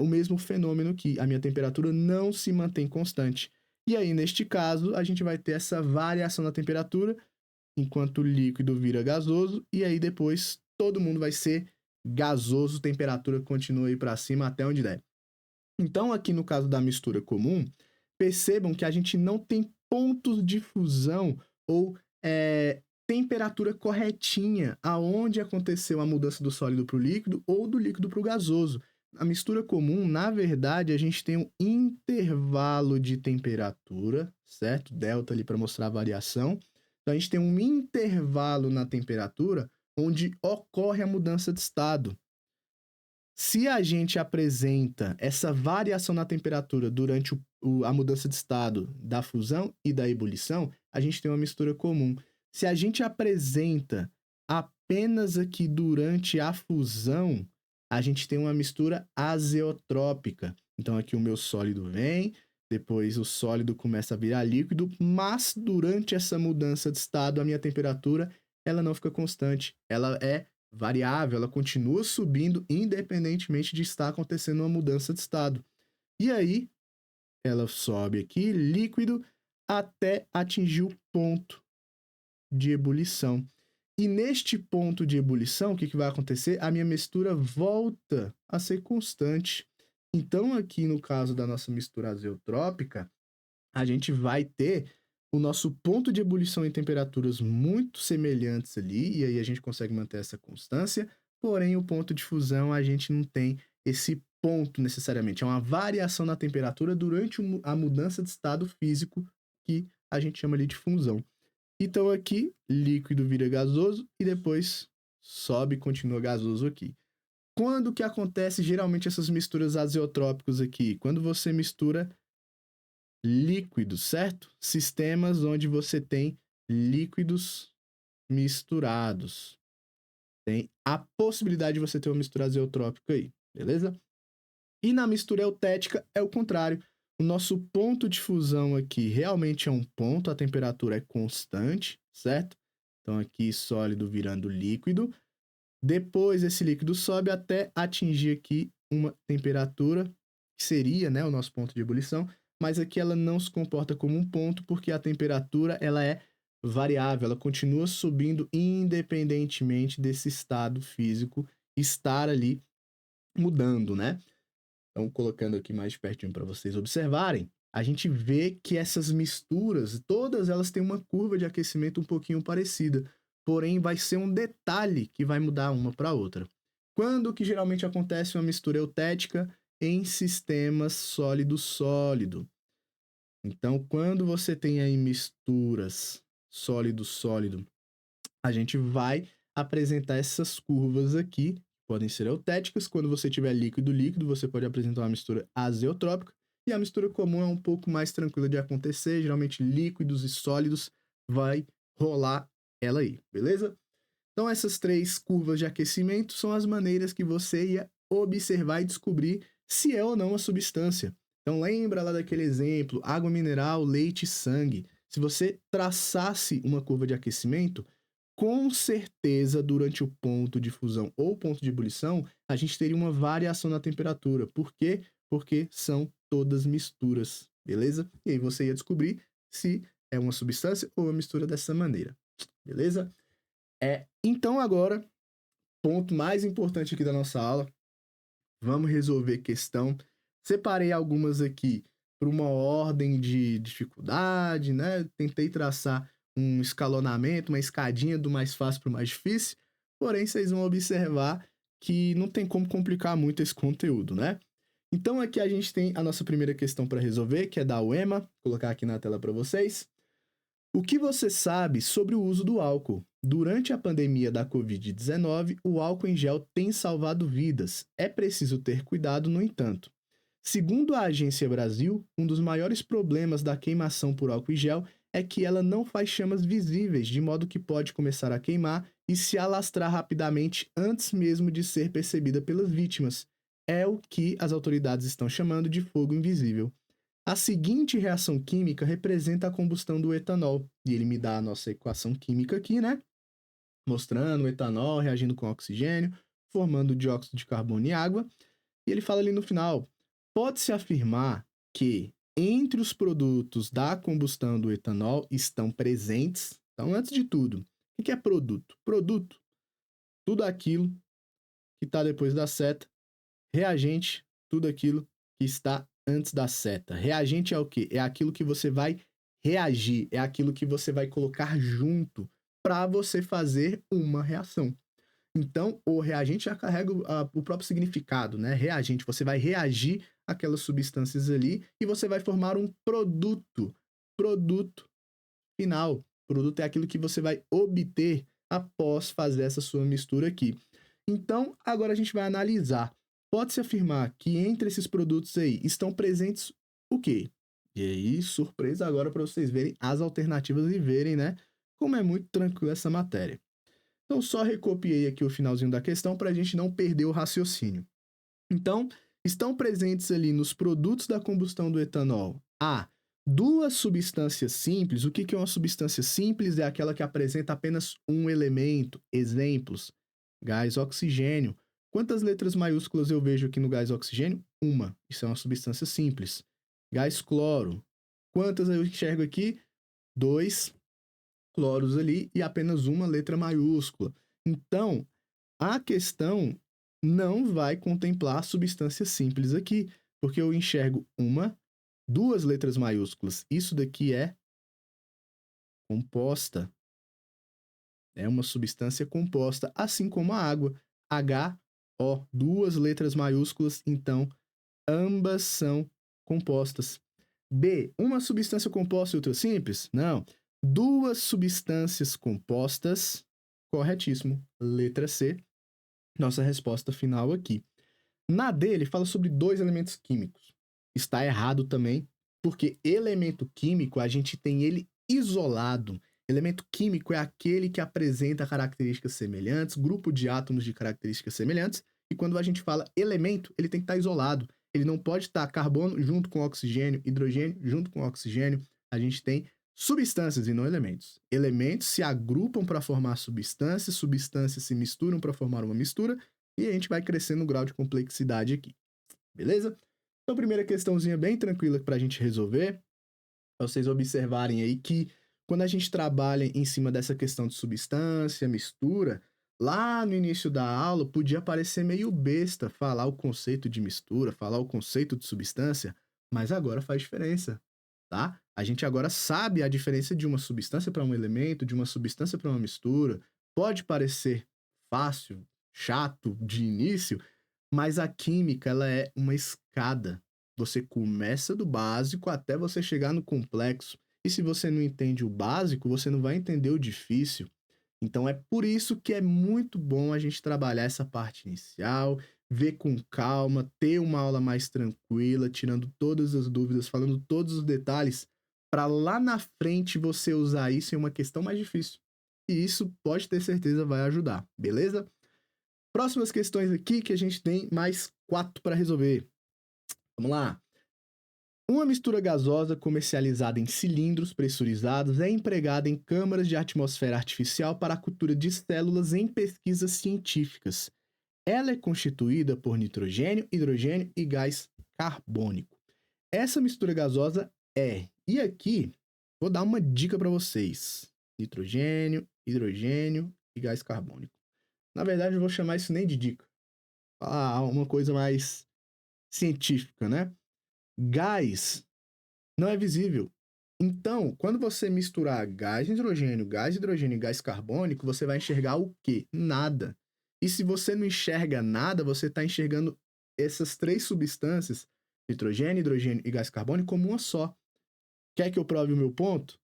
mesmo fenômeno que a minha temperatura não se mantém constante. E aí, neste caso, a gente vai ter essa variação da temperatura enquanto o líquido vira gasoso, e aí depois todo mundo vai ser gasoso, temperatura continua aí para cima até onde der. Então, aqui no caso da mistura comum, percebam que a gente não tem pontos de fusão ou temperatura corretinha aonde aconteceu a mudança do sólido para o líquido ou do líquido para o gasoso. A mistura comum, na verdade, a gente tem um intervalo de temperatura, certo? Delta ali para mostrar a variação. Então, a gente tem um intervalo na temperatura onde ocorre a mudança de estado. Se a gente apresenta essa variação na temperatura durante a mudança de estado da fusão e da ebulição, a gente tem uma mistura comum. Se a gente apresenta apenas aqui durante a fusão, a gente tem uma mistura azeotrópica. Então aqui o meu sólido vem, depois o sólido começa a virar líquido, mas durante essa mudança de estado, a minha temperatura ela não fica constante, ela é variável, ela continua subindo independentemente de estar acontecendo uma mudança de estado. E aí, ela sobe aqui, líquido, até atingir o ponto de ebulição. E neste ponto de ebulição, o que vai acontecer? A minha mistura volta a ser constante. Então, aqui no caso da nossa mistura azeotrópica, a gente vai ter o nosso ponto de ebulição em temperaturas muito semelhantes ali, e aí a gente consegue manter essa constância, porém o ponto de fusão a gente não tem esse ponto necessariamente, é uma variação na temperatura durante a mudança de estado físico que a gente chama ali de fusão. Então aqui, líquido vira gasoso e depois sobe e continua gasoso aqui. Quando que acontece geralmente essas misturas azeotrópicas aqui? Quando você mistura líquidos, certo? Sistemas onde você tem líquidos misturados. Tem a possibilidade de você ter uma mistura azeotrópica aí, beleza? E na mistura eutética é o contrário. O nosso ponto de fusão aqui realmente é um ponto, a temperatura é constante, certo? Então aqui sólido virando líquido. Depois esse líquido sobe até atingir aqui uma temperatura que seria, né, o nosso ponto de ebulição, mas aqui ela não se comporta como um ponto porque a temperatura ela é variável, ela continua subindo independentemente desse estado físico estar ali mudando, né? Então, colocando aqui mais pertinho para vocês observarem, a gente vê que essas misturas, todas elas têm uma curva de aquecimento um pouquinho parecida, porém vai ser um detalhe que vai mudar uma para outra. Quando que geralmente acontece uma mistura eutética? Em sistemas sólido-sólido. Então, quando você tem aí misturas sólido-sólido, a gente vai apresentar essas curvas aqui, podem ser eutéticas. Quando você tiver líquido-líquido, você pode apresentar uma mistura azeotrópica, e a mistura comum é um pouco mais tranquila de acontecer, geralmente líquidos e sólidos vai rolar ela aí, beleza? Então essas três curvas de aquecimento são as maneiras que você ia observar e descobrir se é ou não uma substância. Então lembra lá daquele exemplo, água mineral, leite e sangue. Se você traçasse uma curva de aquecimento, com certeza durante o ponto de fusão ou ponto de ebulição, a gente teria uma variação na temperatura. Por quê? Porque são todas misturas, beleza? E aí você ia descobrir se é uma substância ou uma mistura dessa maneira, beleza? Então agora, ponto mais importante aqui da nossa aula, vamos resolver questão. Separei algumas aqui por uma ordem de dificuldade, né? Tentei traçar um escalonamento, uma escadinha do mais fácil para o mais difícil, porém vocês vão observar que não tem como complicar muito esse conteúdo, né? Então aqui a gente tem a nossa primeira questão para resolver, que é da UEMA, vou colocar aqui na tela para vocês. O que você sabe sobre o uso do álcool? Durante a pandemia da Covid-19, o álcool em gel tem salvado vidas. É preciso ter cuidado, no entanto. Segundo a Agência Brasil, um dos maiores problemas da queimação por álcool em gel é que ela não faz chamas visíveis, de modo que pode começar a queimar e se alastrar rapidamente antes mesmo de ser percebida pelas vítimas. É o que as autoridades estão chamando de fogo invisível. A seguinte reação química representa a combustão do etanol. E ele me dá a nossa equação química aqui, né? Mostrando o etanol reagindo com oxigênio, formando dióxido de carbono e água. E ele fala ali no final: pode-se afirmar que entre os produtos da combustão do etanol estão presentes. Então, antes de tudo, o que é produto? Produto, tudo aquilo que está depois da seta. Reagente, tudo aquilo que está antes da seta. Reagente é o quê? É aquilo que você vai reagir, é aquilo que você vai colocar junto para você fazer uma reação. Então, o reagente já carrega o próprio significado, né? Reagente, você vai reagir aquelas substâncias ali e você vai formar um produto. Produto final. Produto é aquilo que você vai obter após fazer essa sua mistura aqui. Então, agora a gente vai analisar. Pode-se afirmar que entre esses produtos aí estão presentes o quê? E aí, surpresa agora para vocês verem as alternativas e verem, né, como é muito tranquilo essa matéria. Então, só recopiei aqui o finalzinho da questão para a gente não perder o raciocínio. Então, estão presentes ali nos produtos da combustão do etanol duas substâncias simples. O que é uma substância simples? É aquela que apresenta apenas um elemento. Exemplos: gás oxigênio. Quantas letras maiúsculas eu vejo aqui no gás oxigênio? Uma. Isso é uma substância simples. Gás cloro. Quantas eu enxergo aqui? Dois cloros ali e apenas uma letra maiúscula. Então, a questão não vai contemplar substâncias simples aqui, porque eu enxergo duas letras maiúsculas. Isso daqui é composta. É uma substância composta, assim como a água. HO, duas letras maiúsculas, então ambas são compostas. B, uma substância composta e outra simples? Não. Duas substâncias compostas, corretíssimo. Letra C, nossa resposta final aqui. Na D, ele fala sobre dois elementos químicos. Está errado também, porque elemento químico, a gente tem ele isolado. Elemento químico é aquele que apresenta características semelhantes, grupo de átomos de características semelhantes, e quando a gente fala elemento, ele tem que estar isolado. Ele não pode estar carbono junto com oxigênio, hidrogênio junto com oxigênio. A gente tem substâncias e não elementos. Elementos se agrupam para formar substâncias, substâncias se misturam para formar uma mistura, e a gente vai crescendo no grau de complexidade aqui. Beleza? Então, primeira questãozinha bem tranquila para a gente resolver. Pra vocês observarem aí que quando a gente trabalha em cima dessa questão de substância, mistura, lá no início da aula podia parecer meio besta falar o conceito de mistura, falar o conceito de substância, mas agora faz diferença, tá? A gente agora sabe a diferença de uma substância para um elemento, de uma substância para uma mistura. Pode parecer fácil, chato de início, mas a química, ela é uma escada. Você começa do básico até você chegar no complexo. E se você não entende o básico, você não vai entender o difícil. Então é por isso que é muito bom a gente trabalhar essa parte inicial, ver com calma, ter uma aula mais tranquila, tirando todas as dúvidas, falando todos os detalhes, para lá na frente você usar isso em uma questão mais difícil. E isso pode ter certeza vai ajudar, beleza? Próximas questões aqui que a gente tem mais 4 para resolver. Vamos lá. Uma mistura gasosa comercializada em cilindros pressurizados é empregada em câmaras de atmosfera artificial para a cultura de células em pesquisas científicas. Ela é constituída por nitrogênio, hidrogênio e gás carbônico. Essa mistura gasosa é, e aqui vou dar uma dica para vocês: nitrogênio, hidrogênio e gás carbônico. Na verdade, eu vou chamar isso nem de dica. Uma coisa mais científica, né? Gás não é visível. Então, quando você misturar gás hidrogênio e gás carbônico, você vai enxergar o quê? Nada. E se você não enxerga nada, você está enxergando essas três substâncias, nitrogênio, hidrogênio e gás carbônico, como uma só. Quer que eu prove o meu ponto?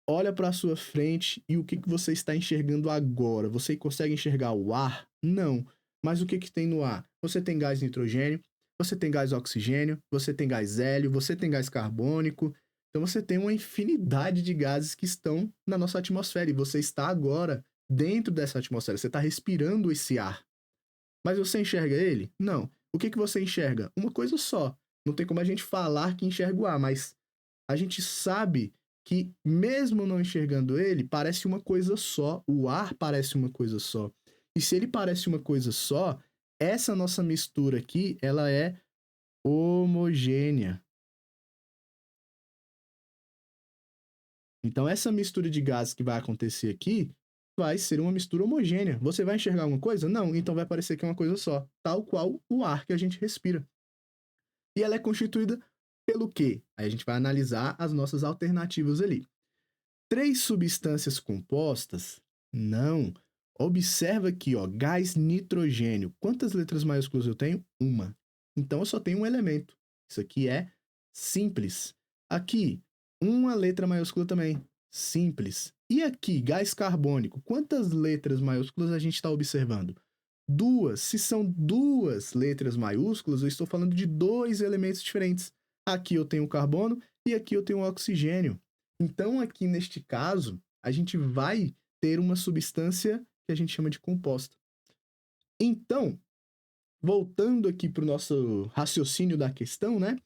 Olha para a sua frente e o que você está enxergando agora. Você consegue enxergar o ar? Não. Mas o que tem no ar? Você tem gás nitrogênio, você tem gás oxigênio, você tem gás hélio, você tem gás carbônico. Então você tem uma infinidade de gases que estão na nossa atmosfera e você está agora dentro dessa atmosfera, você está respirando esse ar. Mas você enxerga ele? Não. O que você enxerga? Uma coisa só. Não tem como a gente falar que enxerga o ar, mas a gente sabe que mesmo não enxergando ele, parece uma coisa só. O ar parece uma coisa só. E se ele parece uma coisa só, essa nossa mistura aqui, ela é homogênea. Então, essa mistura de gases que vai acontecer aqui vai ser uma mistura homogênea. Você vai enxergar alguma coisa? Não, então vai parecer que é uma coisa só, tal qual o ar que a gente respira. E ela é constituída pelo quê? Aí a gente vai analisar as nossas alternativas ali. 3 substâncias compostas? Não. Observa aqui, ó, gás nitrogênio. Quantas letras maiúsculas eu tenho? Uma. Então eu só tenho um elemento. Isso aqui é simples. Aqui, uma letra maiúscula também. Simples. E aqui, gás carbônico. Quantas letras maiúsculas a gente está observando? 2. Se são 2 letras maiúsculas, eu estou falando de 2 elementos diferentes. Aqui eu tenho o carbono e aqui eu tenho o oxigênio. Então, aqui neste caso, a gente vai ter uma substância que a gente chama de composta. Então, voltando aqui para o nosso raciocínio da questão, né?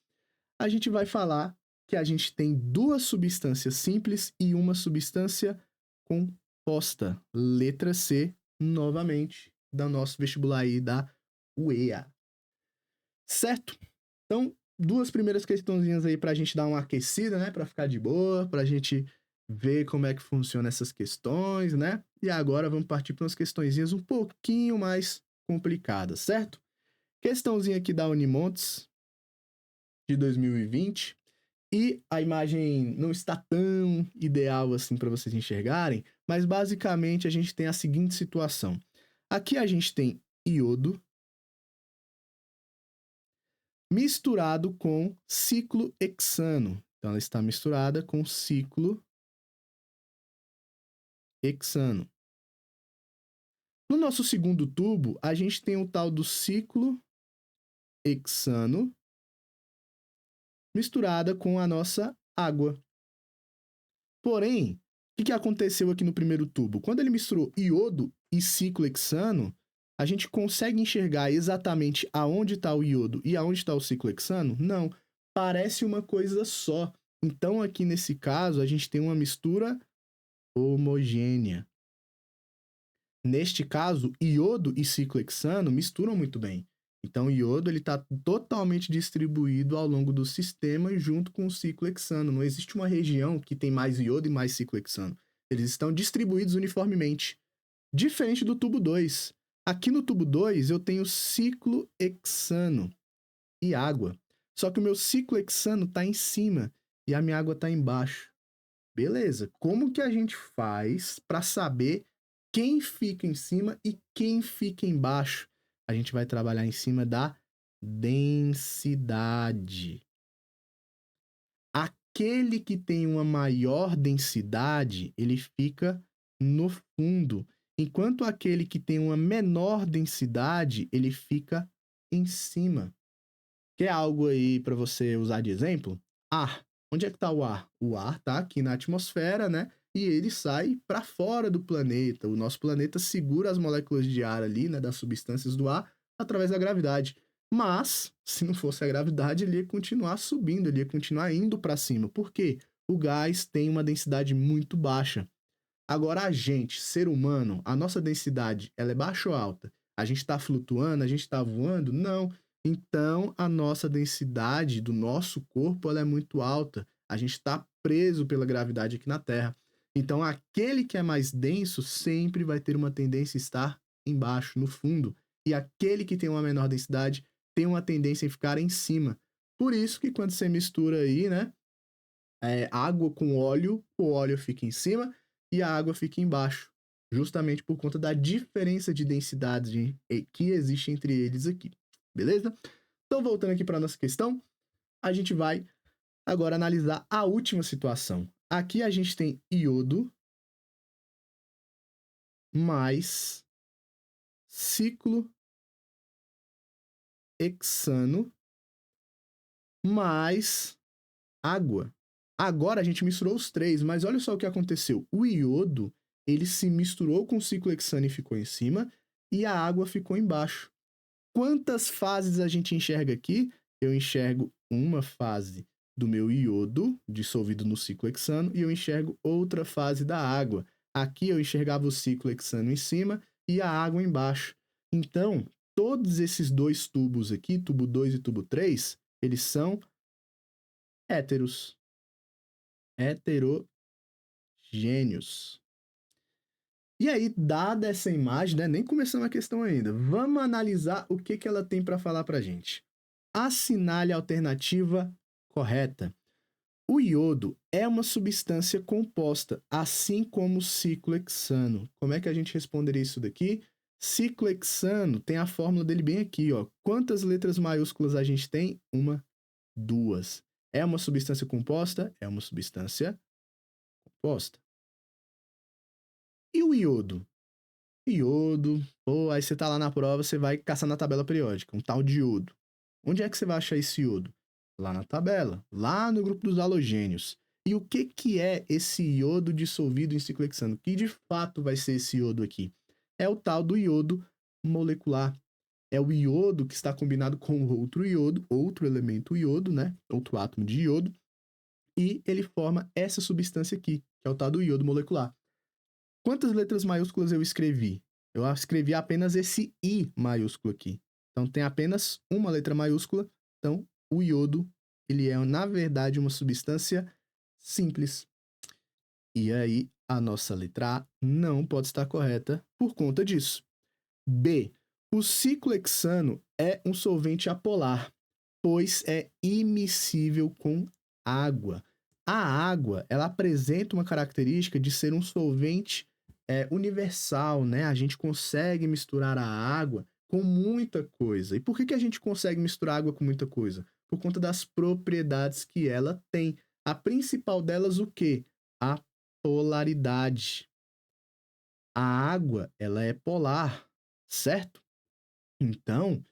A gente vai falar que a gente tem 2 substâncias simples e uma substância composta. Letra C, novamente, da nosso vestibular aí da UEA. Certo? Então, 2 primeiras questãozinhas aí para a gente dar uma aquecida, né? Para ficar de boa, para a gente ver como é que funciona essas questões, né? E agora vamos partir para umas questõezinhas um pouquinho mais complicadas, certo? Questãozinha aqui da Unimontes de 2020. E a imagem não está tão ideal assim para vocês enxergarem, mas basicamente a gente tem a seguinte situação. Aqui a gente tem iodo misturado com ciclohexano. Então ela está misturada com ciclohexano. No nosso segundo tubo, a gente tem o tal do ciclohexano misturada com a nossa água. Porém, o que aconteceu aqui no primeiro tubo? Quando ele misturou iodo e ciclohexano, a gente consegue enxergar exatamente aonde está o iodo e aonde está o ciclohexano? Não, parece uma coisa só. Então, aqui nesse caso, a gente tem uma mistura homogênea. Neste caso, iodo e ciclohexano misturam muito bem. Então, o iodo está totalmente distribuído ao longo do sistema junto com o ciclohexano. Não existe uma região que tem mais iodo e mais ciclohexano. Eles estão distribuídos uniformemente. Diferente do tubo 2. Aqui no tubo 2, eu tenho ciclohexano e água. Só que o meu ciclohexano está em cima e a minha água está embaixo. Beleza. Como que a gente faz para saber quem fica em cima e quem fica embaixo? A gente vai trabalhar em cima da densidade. Aquele que tem uma maior densidade, ele fica no fundo, enquanto aquele que tem uma menor densidade, ele fica em cima. Quer algo aí para você usar de exemplo? Ar. Onde é que está o ar? O ar está aqui na atmosfera, né? E ele sai para fora do planeta. O nosso planeta segura as moléculas de ar ali, né, das substâncias do ar, através da gravidade. Mas, se não fosse a gravidade, ele ia continuar subindo, ele ia continuar indo para cima. Por quê? O gás tem uma densidade muito baixa. Agora, a gente, ser humano, a nossa densidade, ela é baixa ou alta? A gente está flutuando? A gente está voando? Não. Então, a nossa densidade do nosso corpo, ela é muito alta. A gente está preso pela gravidade aqui na Terra. Então, aquele que é mais denso sempre vai ter uma tendência a estar embaixo, no fundo. E aquele que tem uma menor densidade tem uma tendência em ficar em cima. Por isso que quando você mistura aí, né, água com óleo, o óleo fica em cima e a água fica embaixo, justamente por conta da diferença de densidade que existe entre eles aqui, beleza? Então, voltando aqui para a nossa questão, a gente vai agora analisar a última situação. Aqui a gente tem iodo mais ciclohexano mais água. Agora a gente misturou os três, mas olha só o que aconteceu. O iodo, ele se misturou com o ciclohexano e ficou em cima, e a água ficou embaixo. Quantas fases a gente enxerga aqui? Eu enxergo uma fase do meu iodo dissolvido no ciclohexano e eu enxergo outra fase da água. Aqui eu enxergava o ciclohexano em cima e a água embaixo. Então, todos esses dois tubos aqui, tubo 2 e tubo 3, eles são héteros. Heterogêneos. E aí, dada essa imagem, né, nem começamos a questão ainda, vamos analisar o que ela tem para falar para a gente. Assinale a alternativa correta. O iodo é uma substância composta, assim como o ciclohexano. Como é que a gente responderia isso daqui? Ciclohexano tem a fórmula dele bem aqui, ó. Quantas letras maiúsculas a gente tem? Uma, duas. É uma substância composta? É uma substância composta. E o iodo? Iodo, pô, aí você tá lá na prova, você vai caçar na tabela periódica, um tal de iodo. Onde é que você vai achar esse iodo? Lá na tabela, lá no grupo dos halogênios. E o que é esse iodo dissolvido em ciclohexano? Que de fato vai ser esse iodo aqui? É o tal do iodo molecular. É o iodo que está combinado com outro iodo, outro elemento iodo, né? Outro átomo de iodo. E ele forma essa substância aqui, que é o tal do iodo molecular. Quantas letras maiúsculas eu escrevi? Eu escrevi apenas esse I maiúsculo aqui. Então, tem apenas uma letra maiúscula. Então, o iodo, ele é, na verdade, uma substância simples. E aí, a nossa letra A não pode estar correta por conta disso. B. O ciclohexano é um solvente apolar, pois é immiscível com água. A água, ela apresenta uma característica de ser um solvente universal, né? A gente consegue misturar a água com muita coisa. E por que a gente consegue misturar água com muita coisa? Por conta das propriedades que ela tem. A principal delas, o quê? A polaridade. A água, ela é polar, certo? Então,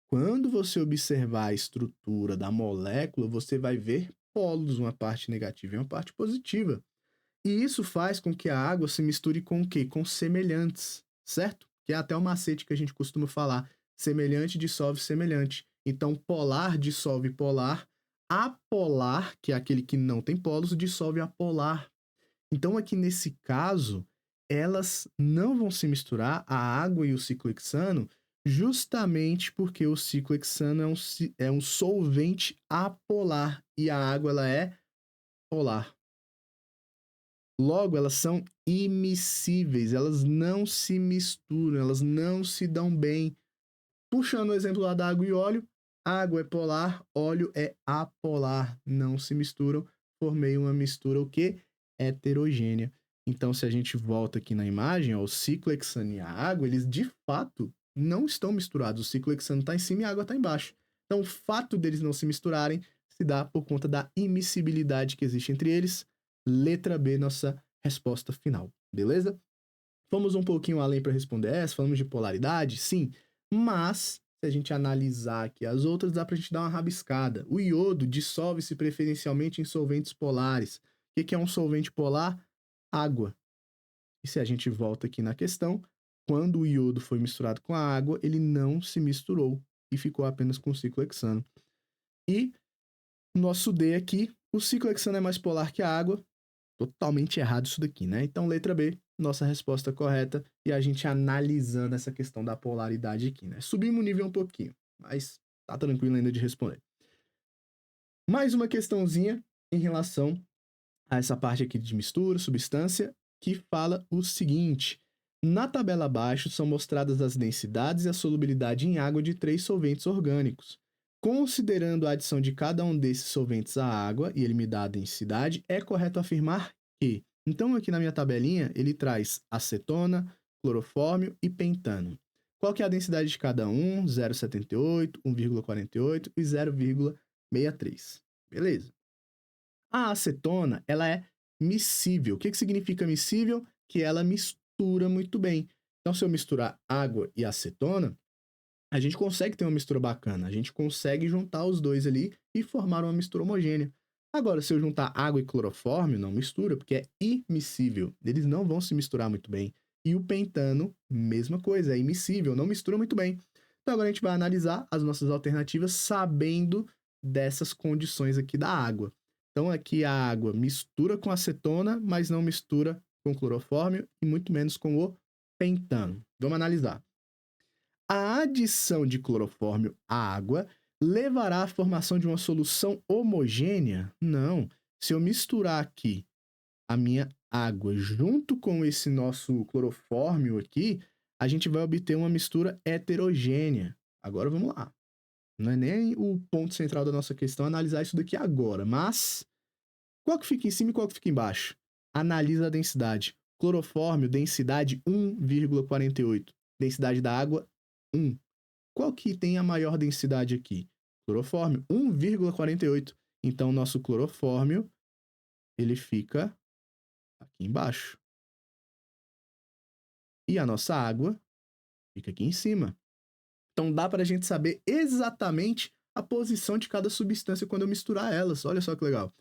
quando você observar a estrutura da molécula, você vai ver polos, uma parte negativa e uma parte positiva. E isso faz com que a água se misture com o quê? Com semelhantes, certo? Que é até o macete que a gente costuma falar. Semelhante dissolve semelhante. Então, polar dissolve polar. Apolar, que é aquele que não tem polos, dissolve apolar. Então, aqui nesse caso, elas não vão se misturar, a água e o ciclohexano, justamente porque o ciclohexano é um solvente apolar e a água ela é polar. Logo, elas são immiscíveis, elas não se misturam, elas não se dão bem. Puxando o exemplo lá da água e óleo, água é polar, óleo é apolar, não se misturam, formei uma mistura o quê? Heterogênea. Então, se a gente volta aqui na imagem, ó, o ciclohexano e a água, eles de fato não estão misturados. O ciclohexano está em cima e a água está embaixo. Então, o fato deles não se misturarem se dá por conta da immiscibilidade que existe entre eles. Letra B, nossa resposta final. Beleza? Fomos um pouquinho além para responder essa, falamos de polaridade, sim, mas se a gente analisar aqui as outras, dá para a gente dar uma rabiscada. O iodo dissolve-se preferencialmente em solventes polares. O que é um solvente polar? Água. E se a gente volta aqui na questão, quando o iodo foi misturado com a água, ele não se misturou e ficou apenas com o ciclohexano. E nosso D aqui, o ciclohexano é mais polar que a água. Totalmente errado isso daqui, né? Então, letra B, nossa resposta correta. E a gente analisando essa questão da polaridade aqui, né? Subimos o nível um pouquinho, mas tá tranquilo ainda de responder. Mais uma questãozinha em relação a essa parte aqui de mistura, substância, que fala o seguinte. Na tabela abaixo são mostradas as densidades e a solubilidade em água de 3 solventes orgânicos. Considerando a adição de cada um desses solventes à água e ele me dá a densidade, é correto afirmar que... Então, aqui na minha tabelinha, ele traz acetona, clorofórmio e pentano. Qual que é a densidade de cada um? 0,78, 1,48 e 0,63. Beleza. A acetona, ela é miscível. O que significa miscível? Que ela mistura muito bem. Então, se eu misturar água e acetona, a gente consegue ter uma mistura bacana, a gente consegue juntar os dois ali e formar uma mistura homogênea. Agora, se eu juntar água e clorofórmio, não mistura, porque é immiscível. Eles não vão se misturar muito bem. E o pentano, mesma coisa, é immiscível, não mistura muito bem. Então agora a gente vai analisar as nossas alternativas sabendo dessas condições aqui da água. Então aqui a água mistura com acetona, mas não mistura com clorofórmio e muito menos com o pentano. Vamos analisar. A adição de clorofórmio à água levará à formação de uma solução homogênea? Não. Se eu misturar aqui a minha água junto com esse nosso clorofórmio aqui, a gente vai obter uma mistura heterogênea. Agora vamos lá. Não é nem o ponto central da nossa questão analisar isso daqui agora, mas qual que fica em cima e qual que fica embaixo? Analisa a densidade. Clorofórmio, densidade 1,48. Densidade da água, 1. Qual que tem a maior densidade aqui? Clorofórmio, 1,48. Então, nosso clorofórmio, ele fica aqui embaixo. E a nossa água fica aqui em cima. Então, dá para a gente saber exatamente a posição de cada substância quando eu misturar elas. Olha só que legal.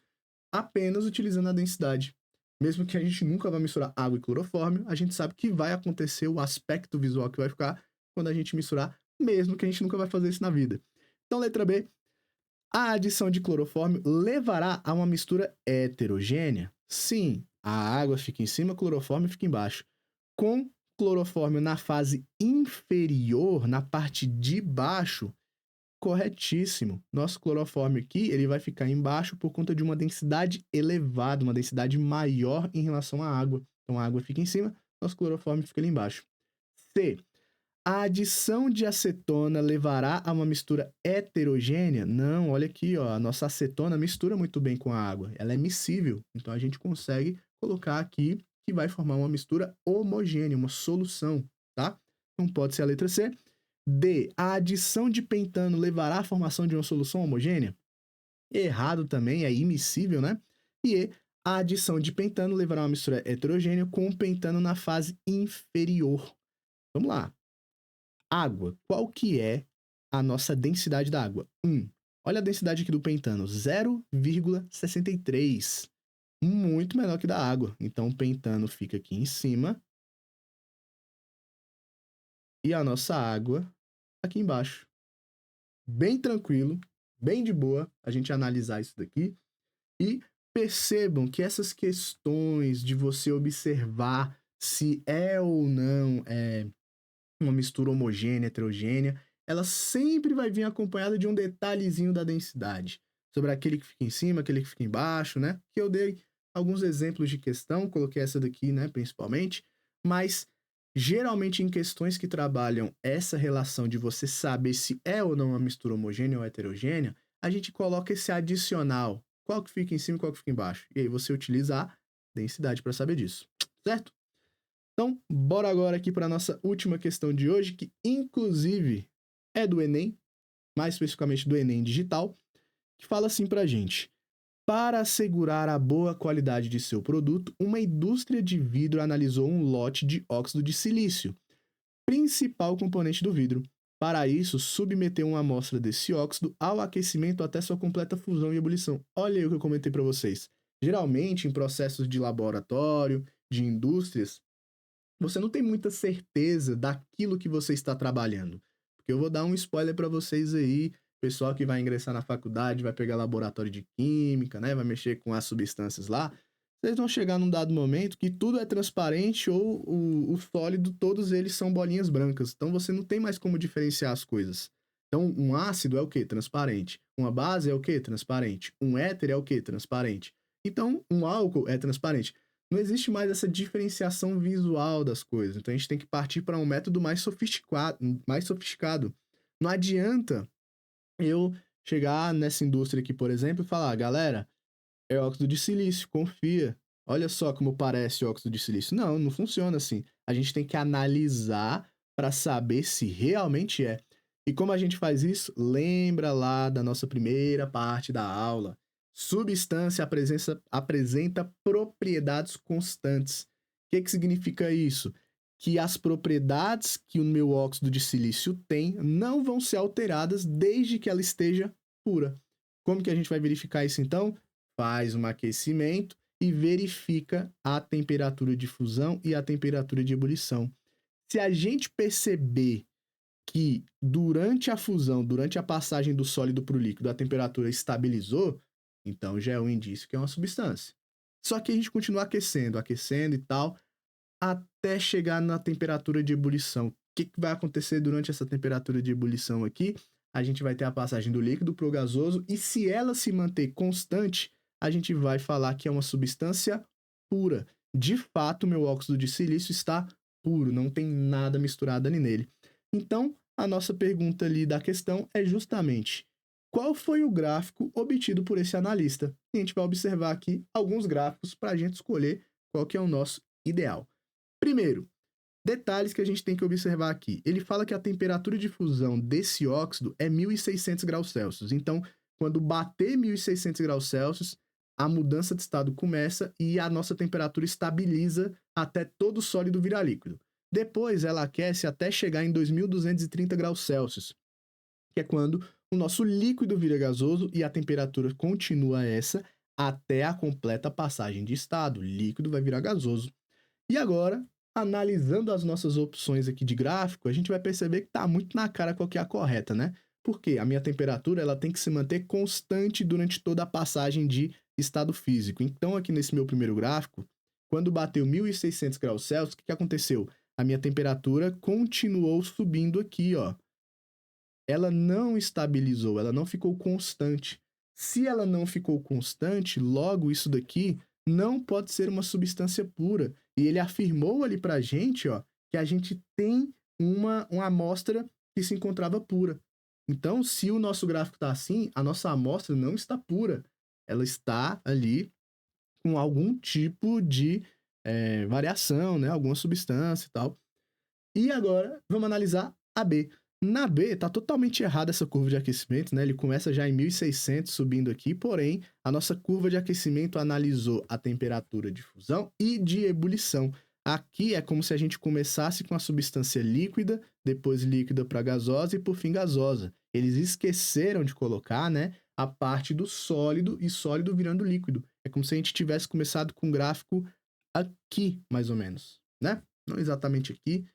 Apenas utilizando a densidade. Mesmo que a gente nunca vá misturar água e clorofórmio, a gente sabe que vai acontecer o aspecto visual que vai ficar quando a gente misturar, mesmo que a gente nunca vai fazer isso na vida. Então, letra B. A adição de clorofórmio levará a uma mistura heterogênea? Sim, a água fica em cima, o clorofórmio fica embaixo. Com clorofórmio na fase inferior, na parte de baixo, corretíssimo. Nosso clorofórmio aqui, ele vai ficar embaixo por conta de uma densidade elevada, uma densidade maior em relação à água. Então a água fica em cima, nosso clorofórmio fica ali embaixo. C. A adição de acetona levará a uma mistura heterogênea? Não, olha aqui, ó, a nossa acetona mistura muito bem com a água. Ela é miscível, então a gente consegue colocar aqui que vai formar uma mistura homogênea, uma solução, tá? Então pode ser a letra C. D. A adição de pentano levará à formação de uma solução homogênea? Errado também, é immiscível, né? E E. A adição de pentano levará a uma mistura heterogênea com o pentano na fase inferior. Vamos lá. Água. Qual que é a nossa densidade da água? 1. Olha a densidade aqui do pentano, 0,63. Muito menor que da água. Então, o pentano fica aqui em cima e a nossa água aqui embaixo. Bem tranquilo, bem de boa a gente analisar isso daqui. E percebam que essas questões de você observar se é ou não uma mistura homogênea, heterogênea, ela sempre vai vir acompanhada de um detalhezinho da densidade. Sobre aquele que fica em cima, aquele que fica embaixo, né? Que eu dei alguns exemplos de questão, coloquei essa daqui, né, principalmente, mas geralmente em questões que trabalham essa relação de você saber se é ou não uma mistura homogênea ou heterogênea, a gente coloca esse adicional, qual que fica em cima e qual que fica embaixo. E aí você utiliza a densidade para saber disso, certo? Então, bora agora aqui para a nossa última questão de hoje, que inclusive é do Enem, mais especificamente do Enem Digital, que fala assim para a gente: para assegurar a boa qualidade de seu produto, uma indústria de vidro analisou um lote de óxido de silício, principal componente do vidro. Para isso, submeteu uma amostra desse óxido ao aquecimento até sua completa fusão e ebulição. Olha aí o que eu comentei para vocês. Geralmente, em processos de laboratório, de indústrias, você não tem muita certeza daquilo que você está trabalhando. Porque eu vou dar um spoiler para vocês aí, pessoal que vai ingressar na faculdade, vai pegar laboratório de química, né, vai mexer com as substâncias lá, vocês vão chegar num dado momento que tudo é transparente ou o sólido, todos eles são bolinhas brancas. Então você não tem mais como diferenciar as coisas. Então um ácido é o quê? Transparente. Uma base é o quê? Transparente. Um éter é o quê? Transparente. Então um álcool é transparente. Não existe mais essa diferenciação visual das coisas. Então a gente tem que partir para um método mais sofisticado, mais sofisticado. Não adianta eu chegar nessa indústria aqui, por exemplo, e falar, galera, é óxido de silício, confia. Olha só como parece óxido de silício. Não, não funciona assim. A gente tem que analisar para saber se realmente é. E como a gente faz isso? Lembra lá da nossa primeira parte da aula. Substância apresenta propriedades constantes. O que significa isso? que as propriedades que o meu óxido de silício tem não vão ser alteradas desde que ela esteja pura. Como que a gente vai verificar isso então? Faz um aquecimento e verifica a temperatura de fusão e a temperatura de ebulição. Se a gente perceber que durante a fusão, durante a passagem do sólido para o líquido, a temperatura estabilizou, então já é um indício que é uma substância. Só que a gente continua aquecendo, aquecendo e tal, até chegar na temperatura de ebulição. O que vai acontecer durante essa temperatura de ebulição aqui? A gente vai ter a passagem do líquido para o gasoso, e se ela se manter constante, a gente vai falar que é uma substância pura. De fato, meu óxido de silício está puro, não tem nada misturado ali nele. Então, a nossa pergunta ali da questão é justamente: qual foi o gráfico obtido por esse analista? E a gente vai observar aqui alguns gráficos para a gente escolher qual que é o nosso ideal. Primeiro, detalhes que a gente tem que observar aqui. Ele fala que a temperatura de fusão desse óxido é 1.600 graus Celsius. Então, quando bater 1.600 graus Celsius, a mudança de estado começa e a nossa temperatura estabiliza até todo o sólido virar líquido. Depois, ela aquece até chegar em 2.230 graus Celsius, que é quando o nosso líquido vira gasoso e a temperatura continua essa até a completa passagem de estado. O líquido vai virar gasoso. E agora, analisando as nossas opções aqui de gráfico, a gente vai perceber que está muito na cara qual que é a correta, né? Porque a minha temperatura ela tem que se manter constante durante toda a passagem de estado físico. Então, aqui nesse meu primeiro gráfico, quando bateu 1.600 graus Celsius, o que aconteceu? A minha temperatura continuou subindo aqui, ó. Ela não estabilizou, ela não ficou constante. Se ela não ficou constante, logo isso daqui não pode ser uma substância pura. E ele afirmou ali pra gente, ó, que a gente tem uma amostra que se encontrava pura. Então, se o nosso gráfico está assim, a nossa amostra não está pura. Ela está ali com algum tipo de variação, né? Alguma substância e tal. E agora, vamos analisar a B. Na B, está totalmente errada essa curva de aquecimento, né? Ele começa já em 1.600 subindo aqui, porém, a nossa curva de aquecimento analisou a temperatura de fusão e de ebulição. Aqui é como se a gente começasse com a substância líquida, depois líquida para gasosa e por fim gasosa. Eles esqueceram de colocar, né, a parte do sólido e sólido virando líquido. É como se a gente tivesse começado com um gráfico aqui, mais ou menos, né? Não exatamente aqui,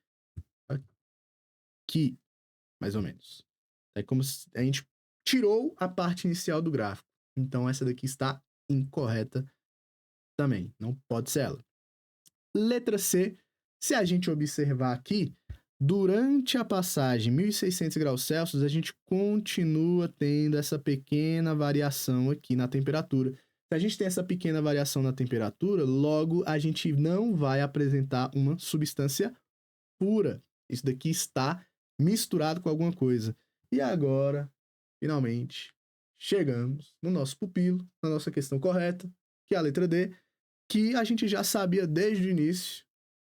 mais ou menos. É como se a gente tirou a parte inicial do gráfico. Então, essa daqui está incorreta também. Não pode ser ela. Letra C. Se a gente observar aqui, durante a passagem 1.600 graus Celsius, a gente continua tendo essa pequena variação aqui na temperatura. Se a gente tem essa pequena variação na temperatura, logo a gente não vai apresentar uma substância pura. Isso daqui está misturado com alguma coisa. E agora, finalmente, chegamos no nosso pupilo, na nossa questão correta, que é a letra D, que a gente já sabia desde o início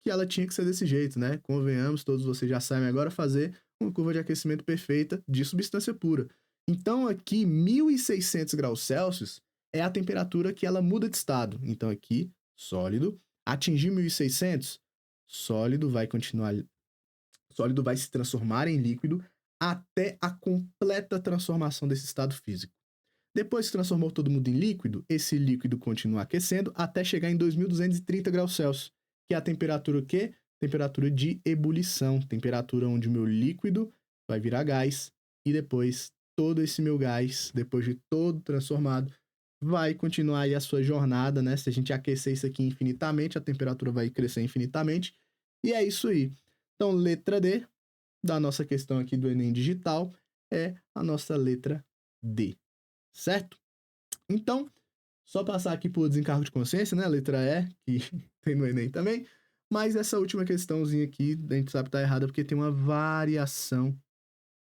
que ela tinha que ser desse jeito, né? Convenhamos, todos vocês já sabem agora fazer uma curva de aquecimento perfeita de substância pura. Então aqui, 1.600 graus Celsius é a temperatura que ela muda de estado. Então aqui, sólido, atingir 1.600, sólido vai continuar, sólido vai se transformar em líquido até a completa transformação desse estado físico. Depois que transformou todo mundo em líquido, esse líquido continua aquecendo até chegar em 2.230 graus Celsius, que é a temperatura que? Temperatura de ebulição, temperatura onde o meu líquido vai virar gás e depois todo esse meu gás, depois de todo transformado, vai continuar aí a sua jornada, né? Se a gente aquecer isso aqui infinitamente, a temperatura vai crescer infinitamente. E é isso aí. Então, letra D da nossa questão aqui do Enem Digital é a nossa letra D, certo? Então, só passar aqui por desencargo de consciência, né? A letra E, que tem no Enem também. Mas essa última questãozinha aqui, a gente sabe que tá errada porque tem uma variação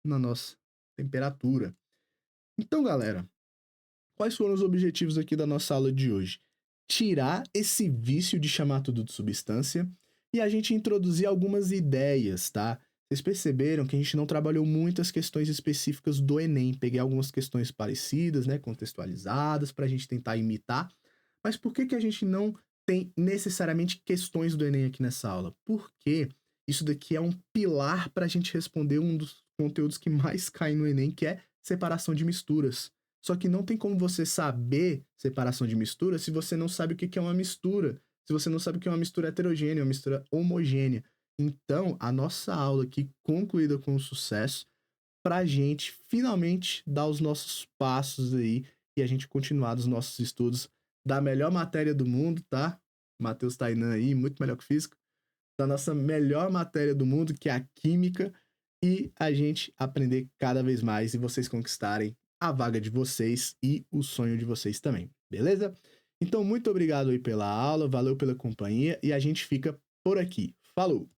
na nossa temperatura. Então, galera, quais foram os objetivos aqui da nossa aula de hoje? Tirar esse vício de chamar tudo de substância e a gente introduzir algumas ideias, tá? Vocês perceberam que a gente não trabalhou muitas questões específicas do Enem. Peguei algumas questões parecidas, né, contextualizadas, para a gente tentar imitar. Mas por que a gente não tem necessariamente questões do Enem aqui nessa aula? Porque isso daqui é um pilar para a gente responder um dos conteúdos que mais cai no Enem, que é separação de misturas. Só que não tem como você saber separação de misturas se você não sabe o que é uma mistura, se você não sabe o que é uma mistura heterogênea, uma mistura homogênea. Então, a nossa aula aqui concluída com sucesso, para a gente finalmente dar os nossos passos aí e a gente continuar os nossos estudos da melhor matéria do mundo, tá? Matheus Tainan aí, muito melhor que física, da nossa melhor matéria do mundo, que é a química, e a gente aprender cada vez mais e vocês conquistarem a vaga de vocês e o sonho de vocês também, beleza? Então, muito obrigado aí pela aula, valeu pela companhia e a gente fica por aqui. Falou!